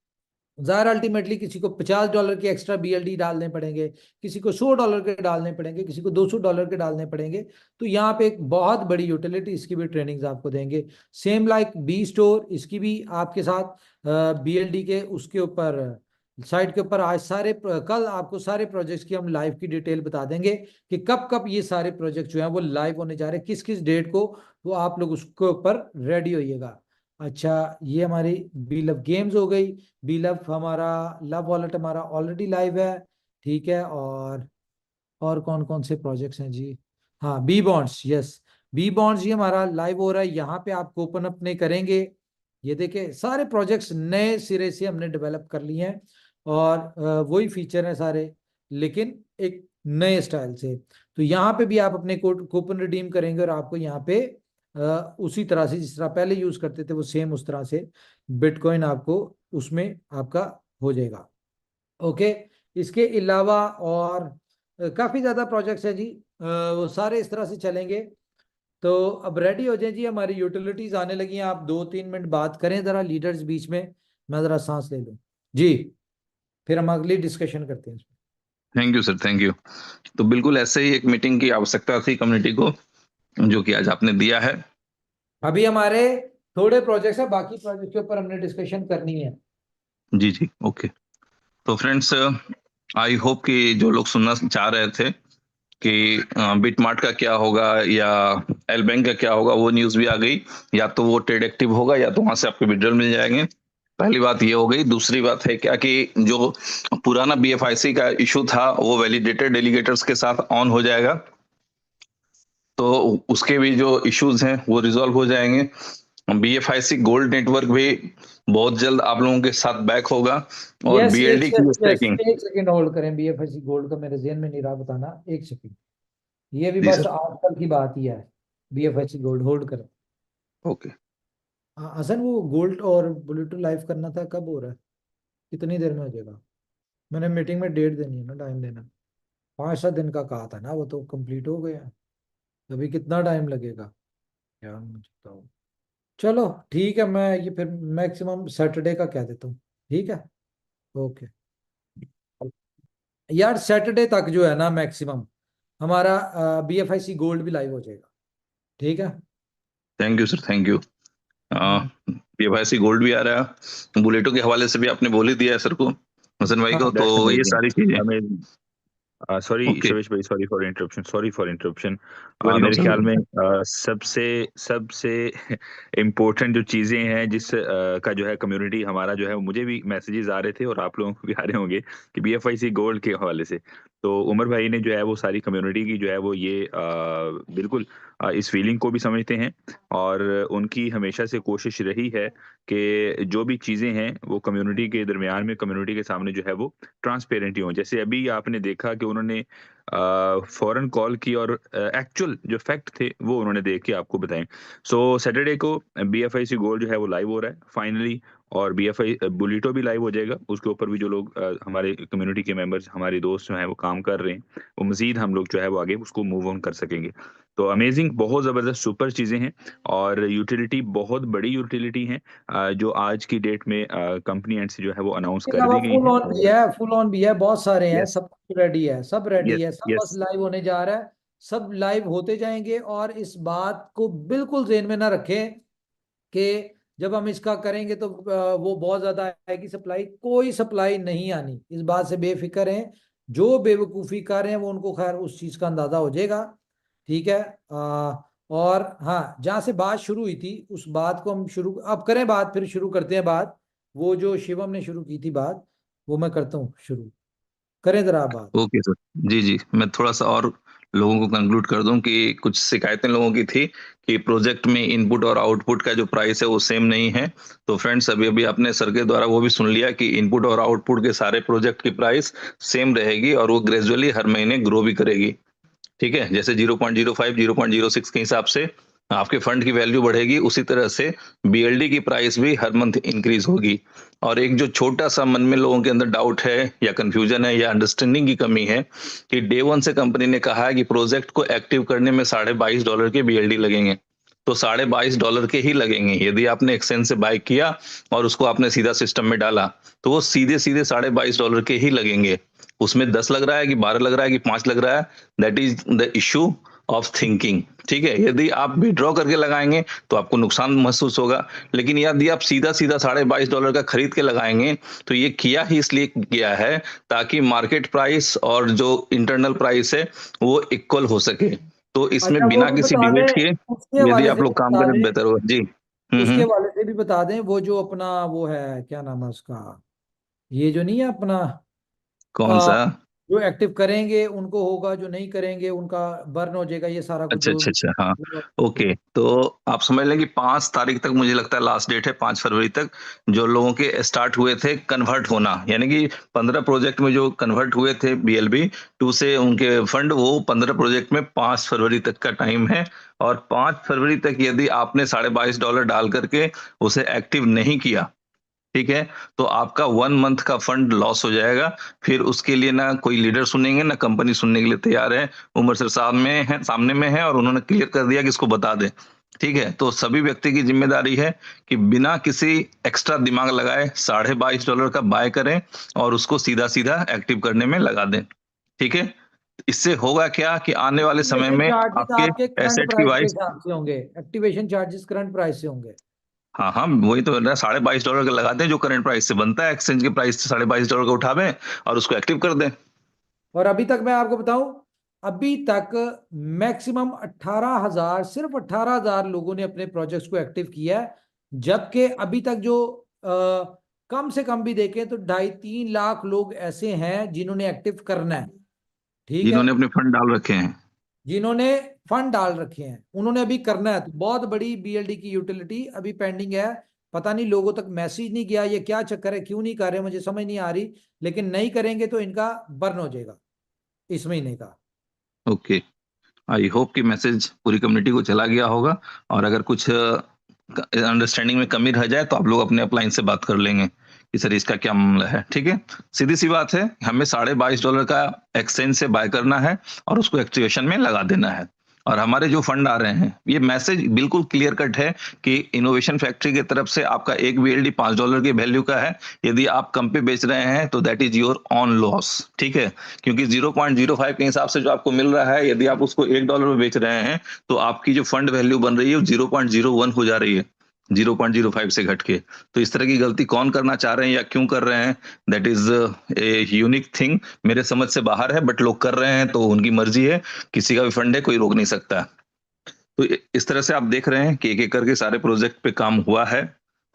ज़ाहिर अल्टीमेटली किसी को $50 के एक्स्ट्रा BLD डालने पड़ेंगे, किसी को $100 के डालने पड़ेंगे, किसी को $200 के डालने पड़ेंगे। तो यहाँ पे एक बहुत बड़ी यूटिलिटी, इसकी भी ट्रेनिंग्स आपको देंगे। सेम लाइक B स्टोर, इसकी भी आपके साथ BLD के उसके ऊपर साइट के ऊपर आज कल आपको सारे प्रोजेक्ट्स की हम लाइव की डिटेल बता देंगे कि कब कब ये सारे प्रोजेक्ट जो हैं वो लाइव होने जा रहे हैं, किस किस डेट को। तो आप लोग उसके ऊपर रेडी होइएगा। अच्छा, ये हमारी बी लव गेम्स हो गई। बी लव हमारा लव वॉलेट हमारा ऑलरेडी लाइव है। ठीक है, और कौन कौन से प्रोजेक्ट्स हैं जी? हाँ, B bonds, yes, B bonds ये हमारा लाइव हो रहा है। यहाँ पे आप ओपन अपने करेंगे, ये देखे सारे प्रोजेक्ट्स नए सिरे से हमने डेवलप कर लिए हैं, और वही फीचर हैं सारे, लेकिन एक नए स्टाइल से। तो यहाँ पे भी आप अपने कूपन रिडीम करेंगे, और आपको यहाँ पे उसी तरह से जिस तरह पहले यूज करते थे वो सेम उस तरह से बिटकॉइन आपको उसमें आपका हो जाएगा। ओके, इसके अलावा और काफी ज्यादा प्रोजेक्ट्स है जी, वो सारे इस तरह से चलेंगे। तो अब रेडी हो जाए जी, हमारी यूटिलिटीज आने लगी हैं। आप 2-3 मिनट बात करें जरा लीडर्स बीच में, मैं जरा सांस ले लूं जी, फिर हम अगली डिस्कशन करते हैं। Thank you sir, thank you. तो बिल्कुल ऐसे ही एक मीटिंग की आवश्यकता थी कम्युनिटी को, जो कि आज आपने दिया है। अभी हमारे थोड़े प्रोजेक्ट्स है, बाकी प्रोजेक्ट के ऊपर हमने डिस्कशन करनी है। जी जी, ओके। तो फ्रेंड्स, आई होप कि जो लोग सुनना चाह रहे थे कि बिटमार्ट का क्या होगा या एल बैंक का क्या होगा, वो न्यूज भी आ गई। या तो वो ट्रेड एक्टिव होगा या तो वहां से आपके विड्रॉल मिल जाएंगे। पहली बात ये हो गई। दूसरी बात है क्या कि जो पुराना BFIC का इशू था वो वैलिडेटेड डेलीगेटर्स के साथ ऑन हो जाएगा, तो उसके भी जो इश्यूज हैं वो रिजॉल्व हो जाएंगे। BFIC गोल्ड नेटवर्क भी बहुत जल्द आप लोगों के साथ बैक होगा, और यस, BLD की स्टेकिंग। एक सेकंड होल्ड करें, BFIC गोल्ड का मेरे जेहन में नहीं रहा बताना, एक सेकंड। ये भी जी बस सर, आजकल की बात ही है। BFIC गोल्ड होल्ड करें। ओके। हाँ हसन, वो गोल्ड और ब्लूटूथ लाइव करना था, कब हो रहा है, कितनी देर में हो जाएगा? मैंने मीटिंग में डेट देनी है ना, टाइम देना। 5-7 दिन का कहा था ना, वो तो कंप्लीट हो गया। अभी कितना टाइम लगेगा यार, मुझे बताओ। चलो ठीक है, मैं ये फिर मैक्सिमम सैटरडे का कह देता हूँ। ठीक है, ओके यार, सैटरडे तक जो है ना मैक्सिमम हमारा BFIC गोल्ड भी लाइव हो जाएगा। ठीक है। Thank you sir, thank you. Hmm, BFIC gold भी आ रहा है, बुलेटो के हवाले से भी आपने बोल ही दिया है सर को, हसन भाई को, हाँ तो दैट्स ये अमेजिंग, सारी चीजें। अमेजिंग। सॉरी ओके, शवेश भाई, सॉरी फॉर इंटरप्शन। वेलकम मेरे सर, ख्याल में वेलकम। सबसे सबसे इम्पोर्टेंट जो चीजें हैं जिस का जो है कम्युनिटी हमारा जो है, मुझे भी मैसेजेस आ रहे थे और आप लोगों को भी आ रहे होंगे कि BFIC गोल्ड के हवाले से। तो उमर भाई ने जो है वो सारी कम्युनिटी की जो है वो ये बिल्कुल इस फीलिंग को भी समझते हैं, और उनकी हमेशा से कोशिश रही है कि जो भी चीज़ें हैं वो कम्युनिटी के दरमियान में, कम्युनिटी के सामने जो है वो ट्रांसपेरेंट ही हों। जैसे अभी आपने देखा कि उन्होंने फौरन कॉल की और एक्चुअल जो फैक्ट थे वो उन्होंने देख के आपको बताएं। सो सैटरडे को BFIC गोल्ड जो है वो लाइव हो रहा है फाइनली, और BFI बुलेटो भी लाइव हो जाएगा। उसके ऊपर भी जो लोग हमारे कम्युनिटी के मेंबर्स, हमारे दोस्त जो हैं वो काम कर रहे हैं, वो मज़ीद हम लोग जो है वो आगे उसको मूव ऑन कर सकेंगे। तो अमेजिंग, बहुत ज़बरदस्त सुपर चीज़ें हैं, और यूटिलिटी बहुत बड़ी यूटिलिटी हैं जो आज की डेट में कंपनी एंड से जो है वो अनाउंस इसके कर अलावा दी गई फुल हैं। ऑन भी है, फुल ऑन भी है, बहुत सारे हैं, यस, सब कुछ रेडी है, सब रेडी यस, है, सब बस यस। लाइव होने जा रहा है, सब लाइव होते जाएंगे। और इस बात को बिल्कुल ज़हन में ना रखें कि जब हम इसका करेंगे तो वो बहुत ज्यादा आएगी सप्लाई, कोई सप्लाई नहीं आनी, इस बात से बेफिक्र हैं। जो बेवकूफ़ी कर रहे हैं वो उनको खैर उस चीज़ का अंदाजा हो जाएगा, ठीक है। और हाँ, जहाँ से बात शुरू हुई थी उस बात को हम शुरू अब करें, बात फिर शुरू करते हैं बात। वो जो शिवम ने शुरू की थी बात, वो मैं करता हूँ शुरू, करें जरा आप बात। Okay sir. जी जी, मैं थोड़ा सा और लोगों को कंक्लूड कर दूं कि कुछ शिकायतें लोगों की थी कि प्रोजेक्ट में इनपुट और आउटपुट का जो प्राइस है वो सेम नहीं है। तो फ्रेंड्स, अभी अभी आपने सर के द्वारा वो भी सुन लिया कि इनपुट और आउटपुट के सारे प्रोजेक्ट की प्राइस सेम रहेगी, और वो ग्रेजुअली हर महीने ग्रो भी करेगी। ठीक है, जैसे 0.05 0.06 के हिसाब से आपके फंड की वैल्यू बढ़ेगी, उसी तरह से BLD की प्राइस भी हर मंथ इंक्रीज होगी। और एक जो छोटा सा मन में लोगों के अंदर डाउट है या कंफ्यूजन है या अंडरस्टैंडिंग की कमी है कि डे वन से कंपनी ने कहा है कि प्रोजेक्ट को एक्टिव करने में $22.5 के BLD लगेंगे। तो $22.5 के ही लगेंगे। यदि आपने एक्सचेंज से बाय किया और उसको आपने सीधा सिस्टम में डाला तो वो सीधे सीधे $22.5 के ही लगेंगे। उसमें 10 लग रहा है कि 12 लग रहा है कि 5 लग रहा है, that is the issue of thinking. ठीक है, यदि आप विड्रॉ करके लगाएंगे तो आपको नुकसान महसूस होगा, लेकिन यदि आप सीधा सीधा $22.5 का खरीद के लगाएंगे तो ये किया ही इसलिए किया है ताकि मार्केट प्राइस और जो इंटरनल प्राइस है वो इक्वल हो सके। तो इसमें अच्छा, वो बिना भी किसी बता डिबेट दें, किए उसके यदि हवाले आप से भी लोग काम बता करें तो दें, बेहतर होगा जी। उसके हवाले से भी बता दें, वो जो अपना वो है, क्या नाम है उसका, ये जो नहीं है अपना, कौन आ, सा? जो एक्टिव करेंगे उनको होगा, जो नहीं करेंगे उनका बर्न हो जाएगा, ये सारा कुछ अच्छा जो अच्छा भी। अच्छा, हाँ। ओके, तो आप समझ लें कि 5 तारीख तक मुझे लगता है लास्ट डेट है, 5 फरवरी तक जो लोगों के स्टार्ट हुए थे कन्वर्ट होना, यानी कि 15 प्रोजेक्ट में जो कन्वर्ट हुए थे BLB 2 से उनके फंड, वो 15 प्रोजेक्ट में 5 फरवरी तक का टाइम है। और 5 फरवरी तक यदि आपने $22.5 डाल करके उसे एक्टिव नहीं किया, ठीक है, तो आपका 1 मंथ का फंड लॉस हो जाएगा। फिर उसके लिए ना कोई लीडर सुनेंगे ना कंपनी सुनने के लिए तैयार है। उमर सर सामने में है और उन्होंने क्लियर कर दिया कि इसको बता दें। ठीक है, तो सभी व्यक्ति की जिम्मेदारी है कि बिना किसी एक्स्ट्रा दिमाग लगाए $22.5 का बाय करें और उसको सीधा सीधा एक्टिव करने में लगा दें। ठीक है, इससे होगा क्या कि आने वाले समय एक्टिवेशन में चार्जेस आपके आपके करंट एसेट की प्राइस के वाइज, हिसाब से होंगे, एक्टिवेशन चार्जेस करंट प्राइस से होंगे। हाँ हाँ, वही तो $22.5 का लगाते हैं जो करंट प्राइस से बनता है, एक्सचेंज के प्राइस से $22.5 का उठावें और उसको एक्टिव कर दें। और अभी तक मैं आपको बताऊं, अभी तक मैक्सिमम 18,000, सिर्फ 18,000 लोगों ने अपने प्रोजेक्ट्स को एक्टिव किया है। जबकि अभी तक जो कम से कम भी देखें तो 2.5-3 लाख लोग ऐसे हैं जिन्होंने एक्टिव करना है, ठीक है, जिन्होंने अपने फंड डाल रखे हैं। जिन्होंने फंड डाल रखे हैं, उन्होंने अभी करना है। तो बहुत बड़ी BLD की यूटिलिटी अभी पेंडिंग है। पता नहीं लोगों तक मैसेज नहीं गया, ये क्या चक्कर है, क्यों नहीं कर रहे, मुझे समझ नहीं आ रही। लेकिन नहीं करेंगे तो इनका बर्न हो जाएगा इस महीने का। ओके, आई होप कि मैसेज पूरी कम्युनिटी को चला गया होगा, और अगर कुछ अंडरस्टैंडिंग में कमी रह जाए तो आप लोग अपने अपलाइन से बात कर लेंगे कि सर इसका क्या मामला है। ठीक है, सीधी सी बात है, हमें $22.5 का एक्सचेंज से बाय करना है और उसको एक्टिवेशन में लगा देना है। और हमारे जो फंड आ रहे हैं, ये मैसेज बिल्कुल क्लियर कट है कि इनोवेशन फैक्ट्री की तरफ से आपका एक BLD $5 की वैल्यू का है। यदि आप कम पे बेच रहे हैं तो that is your on loss. ठीक है, क्योंकि 0.05 के हिसाब से जो आपको मिल रहा है, यदि आप उसको $1 में बेच रहे हैं तो आपकी जो फंड वैल्यू बन रही है वो 0.01 हो जा रही है, 0.05 से घट के। तो इस तरह की गलती कौन करना चाह रहे हैं या क्यों कर रहे हैं, that is a unique thing, मेरे समझ से बाहर है, बट लोग कर रहे हैं तो उनकी मर्जी है, किसी का भी फंड है, कोई रोक नहीं सकता। तो इस तरह से आप देख रहे हैं कि एक एक करके सारे प्रोजेक्ट पे काम हुआ है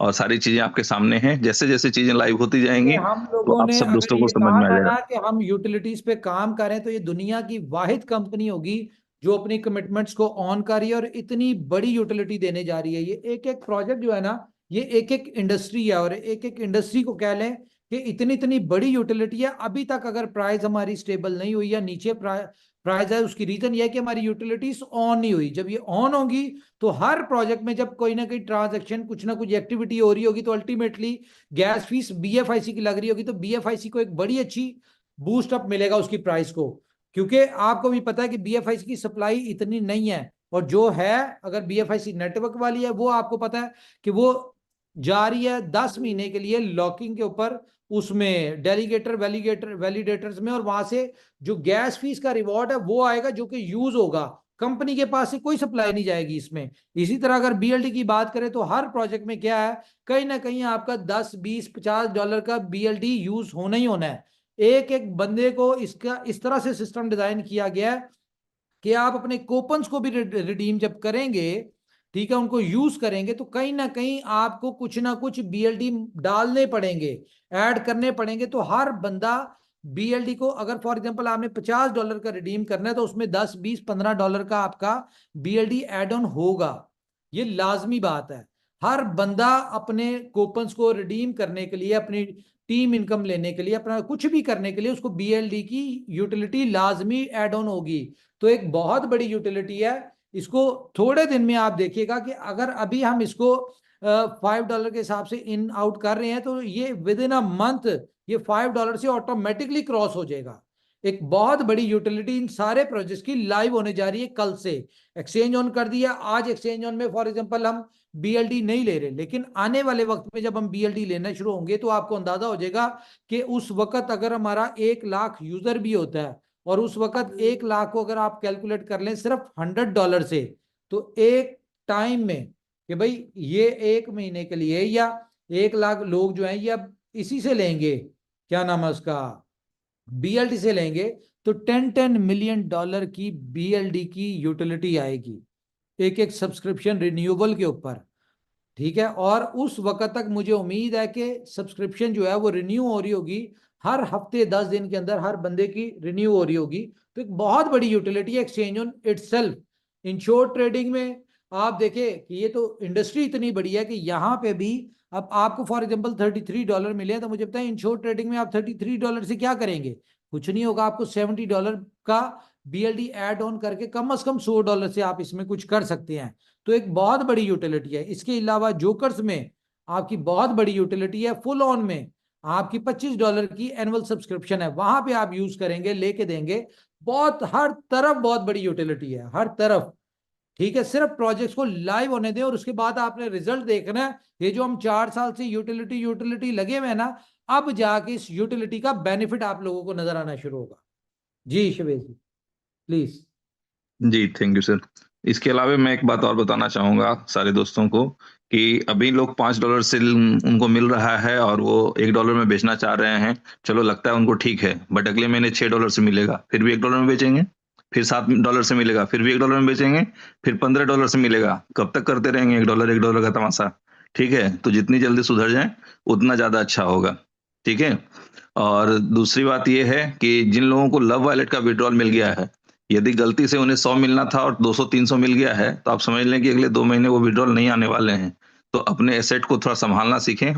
और सारी चीजें आपके सामने हैं। जैसे जैसे चीजें लाइव होती जाएंगी हम तो लोगों आप ने सब अगर दोस्तों को ये समझ कहा में आ था जाएगा। ना कि हम यूटिलिटीज पे काम करें, तो ये दुनिया की वाहिद कंपनी होगी जो अपनी कमिटमेंट्स को ऑन कर रही है और इतनी बड़ी यूटिलिटी देने जा रही है। ये एक एक प्रोजेक्ट जो है ना, ये एक एक इंडस्ट्री है, और एक एक इंडस्ट्री को कह लें कि इतनी इतनी बड़ी यूटिलिटी है। अभी तक अगर प्राइस हमारी स्टेबल नहीं हुई या नीचे प्राइस है, उसकी रीजन ये है कि हमारी यूटिलिटीज ऑन नहीं हुई। जब ये ऑन होगी तो हर प्रोजेक्ट में जब कोई ना कोई ट्रांजेक्शन, कुछ ना कुछ एक्टिविटी हो रही होगी, तो अल्टीमेटली गैस फीस बीएफआईसी की लग रही होगी, तो बीएफआईसी को एक बड़ी अच्छी बूस्ट अप मिलेगा उसकी प्राइस को। क्योंकि आपको भी पता है कि बीएफआईसी की सप्लाई इतनी नहीं है, और जो है अगर बीएफआईसी नेटवर्क वाली है, वो आपको पता है कि वो जा रही है 10 महीने के लिए लॉकिंग के ऊपर, उसमें डेलीगेटर वैलिडेटर्स में, और वहां से जो गैस फीस का रिवॉर्ड है वो आएगा, जो कि यूज होगा। कंपनी के पास से कोई सप्लाई नहीं जाएगी इसमें। इसी तरह अगर बीएलडी की बात करें तो हर प्रोजेक्ट में क्या है, कहीं ना कहीं आपका 10 20 50 डॉलर का बीएलडी यूज होना ही होना है। एक एक बंदे को इसका इस तरह से सिस्टम डिजाइन किया गया है कि आप अपने कूपन्स को भी रिडीम जब करेंगे, ठीक है, उनको यूज करेंगे, तो कहीं ना कहीं आपको कुछ ना कुछ बीएलडी डालने पड़ेंगे, ऐड करने पड़ेंगे। तो हर बंदा बीएलडी को, अगर फॉर एग्जांपल आपने $50 का रिडीम करना है, तो उसमें 10 20 $15 का आपका बीएलडी एड ऑन होगा। ये लाजमी बात है। हर बंदा अपने कूपन्स को रिडीम करने के लिए, अपनी टीम इनकम लेने के लिए, अपना कुछ भी करने के लिए, उसको बीएलडी की यूटिलिटी लाजमी एड ऑन होगी। तो एक बहुत बड़ी यूटिलिटी है। इसको थोड़े दिन में आप देखिएगा कि अगर अभी हम इसको $5 के हिसाब से इन आउट कर रहे हैं, तो ये विद इन अ मंथ ये $5 से ऑटोमेटिकली क्रॉस हो जाएगा। एक बहुत बड़ी यूटिलिटी इन सारे प्रोजेक्ट्स की लाइव होने जा रही है कल से। एक्सचेंज ऑन कर दिया, आज एक्सचेंज ऑन में फॉर एग्जांपल हम बीएलडी नहीं ले रहे, लेकिन आने वाले वक्त में जब हम बीएलडी लेना शुरू होंगे, तो आपको अंदाजा हो जाएगा कि उस वक्त अगर हमारा 1 लाख यूजर भी होता है, और उस वक्त 1 लाख को अगर आप कैलकुलेट कर लें सिर्फ $100 से, तो एक टाइम में कि भाई ये 1 महीने के लिए या 1 लाख लोग जो हैं ये अब इसी से लेंगे, क्या नाम है उसका, बीएलडी से लेंगे, तो $10 मिलियन की बीएलडी की यूटिलिटी आएगी एक एक सब्सक्रिप्शन रिन्यूएबल के ऊपर। ठीक है, और उस वक्त तक मुझे उम्मीद है कि सब्सक्रिप्शन जो है वो रिन्यू हो रही होगी, हर हफ्ते 10 दिन के अंदर हर बंदे की रिन्यू हो रही होगी। तो एक बहुत बड़ी यूटिलिटी है exchange on itself. Ensure trading में आप देखें कि ये तो इंडस्ट्री इतनी बड़ी है कि यहाँ पे भी अब आपको फॉर एग्जांपल $33 मिले, तो मुझे बताएं इंश्योर ट्रेडिंग में आप $33 से क्या करेंगे? कुछ नहीं होगा। आपको $70 का बीएलडी एड ऑन करके कम से कम $100 से आप इसमें कुछ कर सकते हैं। तो एक बहुत बड़ी यूटिलिटी है। इसके अलावा जोकर्स में आपकी बहुत बड़ी यूटिलिटी है। फुल ऑन में आपकी $25 की एनुअल सब्सक्रिप्शन है, वहां पे आप यूज करेंगे, लेके देंगे। बहुत हर तरफ बहुत बड़ी यूटिलिटी है, हर तरफ। ठीक है, सिर्फ प्रोजेक्ट्स को लाइव होने दें और उसके बाद आपने रिजल्ट देखना है। ये जो हम 4 साल से यूटिलिटी लगे हुए हैं ना, अब जाके इस यूटिलिटी का बेनिफिट आप लोगों को नजर आना शुरू होगा। जी शिवेश जी प्लीज। जी थैंक यू सर। इसके अलावा मैं एक बात और बताना चाहूंगा सारे दोस्तों को कि अभी लोग $5 से उनको मिल रहा है और वो $1 में बेचना चाह रहे हैं। चलो लगता है उनको ठीक है, बट अगले महीने $6 से मिलेगा, फिर भी $1 में बेचेंगे। फिर $7 से मिलेगा, फिर भी $1 में बेचेंगे। फिर $15 से मिलेगा, कब तक करते रहेंगे $1 का तमाशा? ठीक है, तो जितनी जल्दी सुधर जाए उतना ज्यादा अच्छा होगा। ठीक है, और दूसरी बात यह है कि जिन लोगों को लव वॉलेट का विड्रॉल मिल गया है, यदि गलती से उन्हें 100 मिलना था और 200-300 मिल गया है, तो आप समझ लें कि अगले 2 महीने वो विड्रॉल नहीं आने वाले हैं। तो अपने एसेट को थोड़ा संभालना सीखें।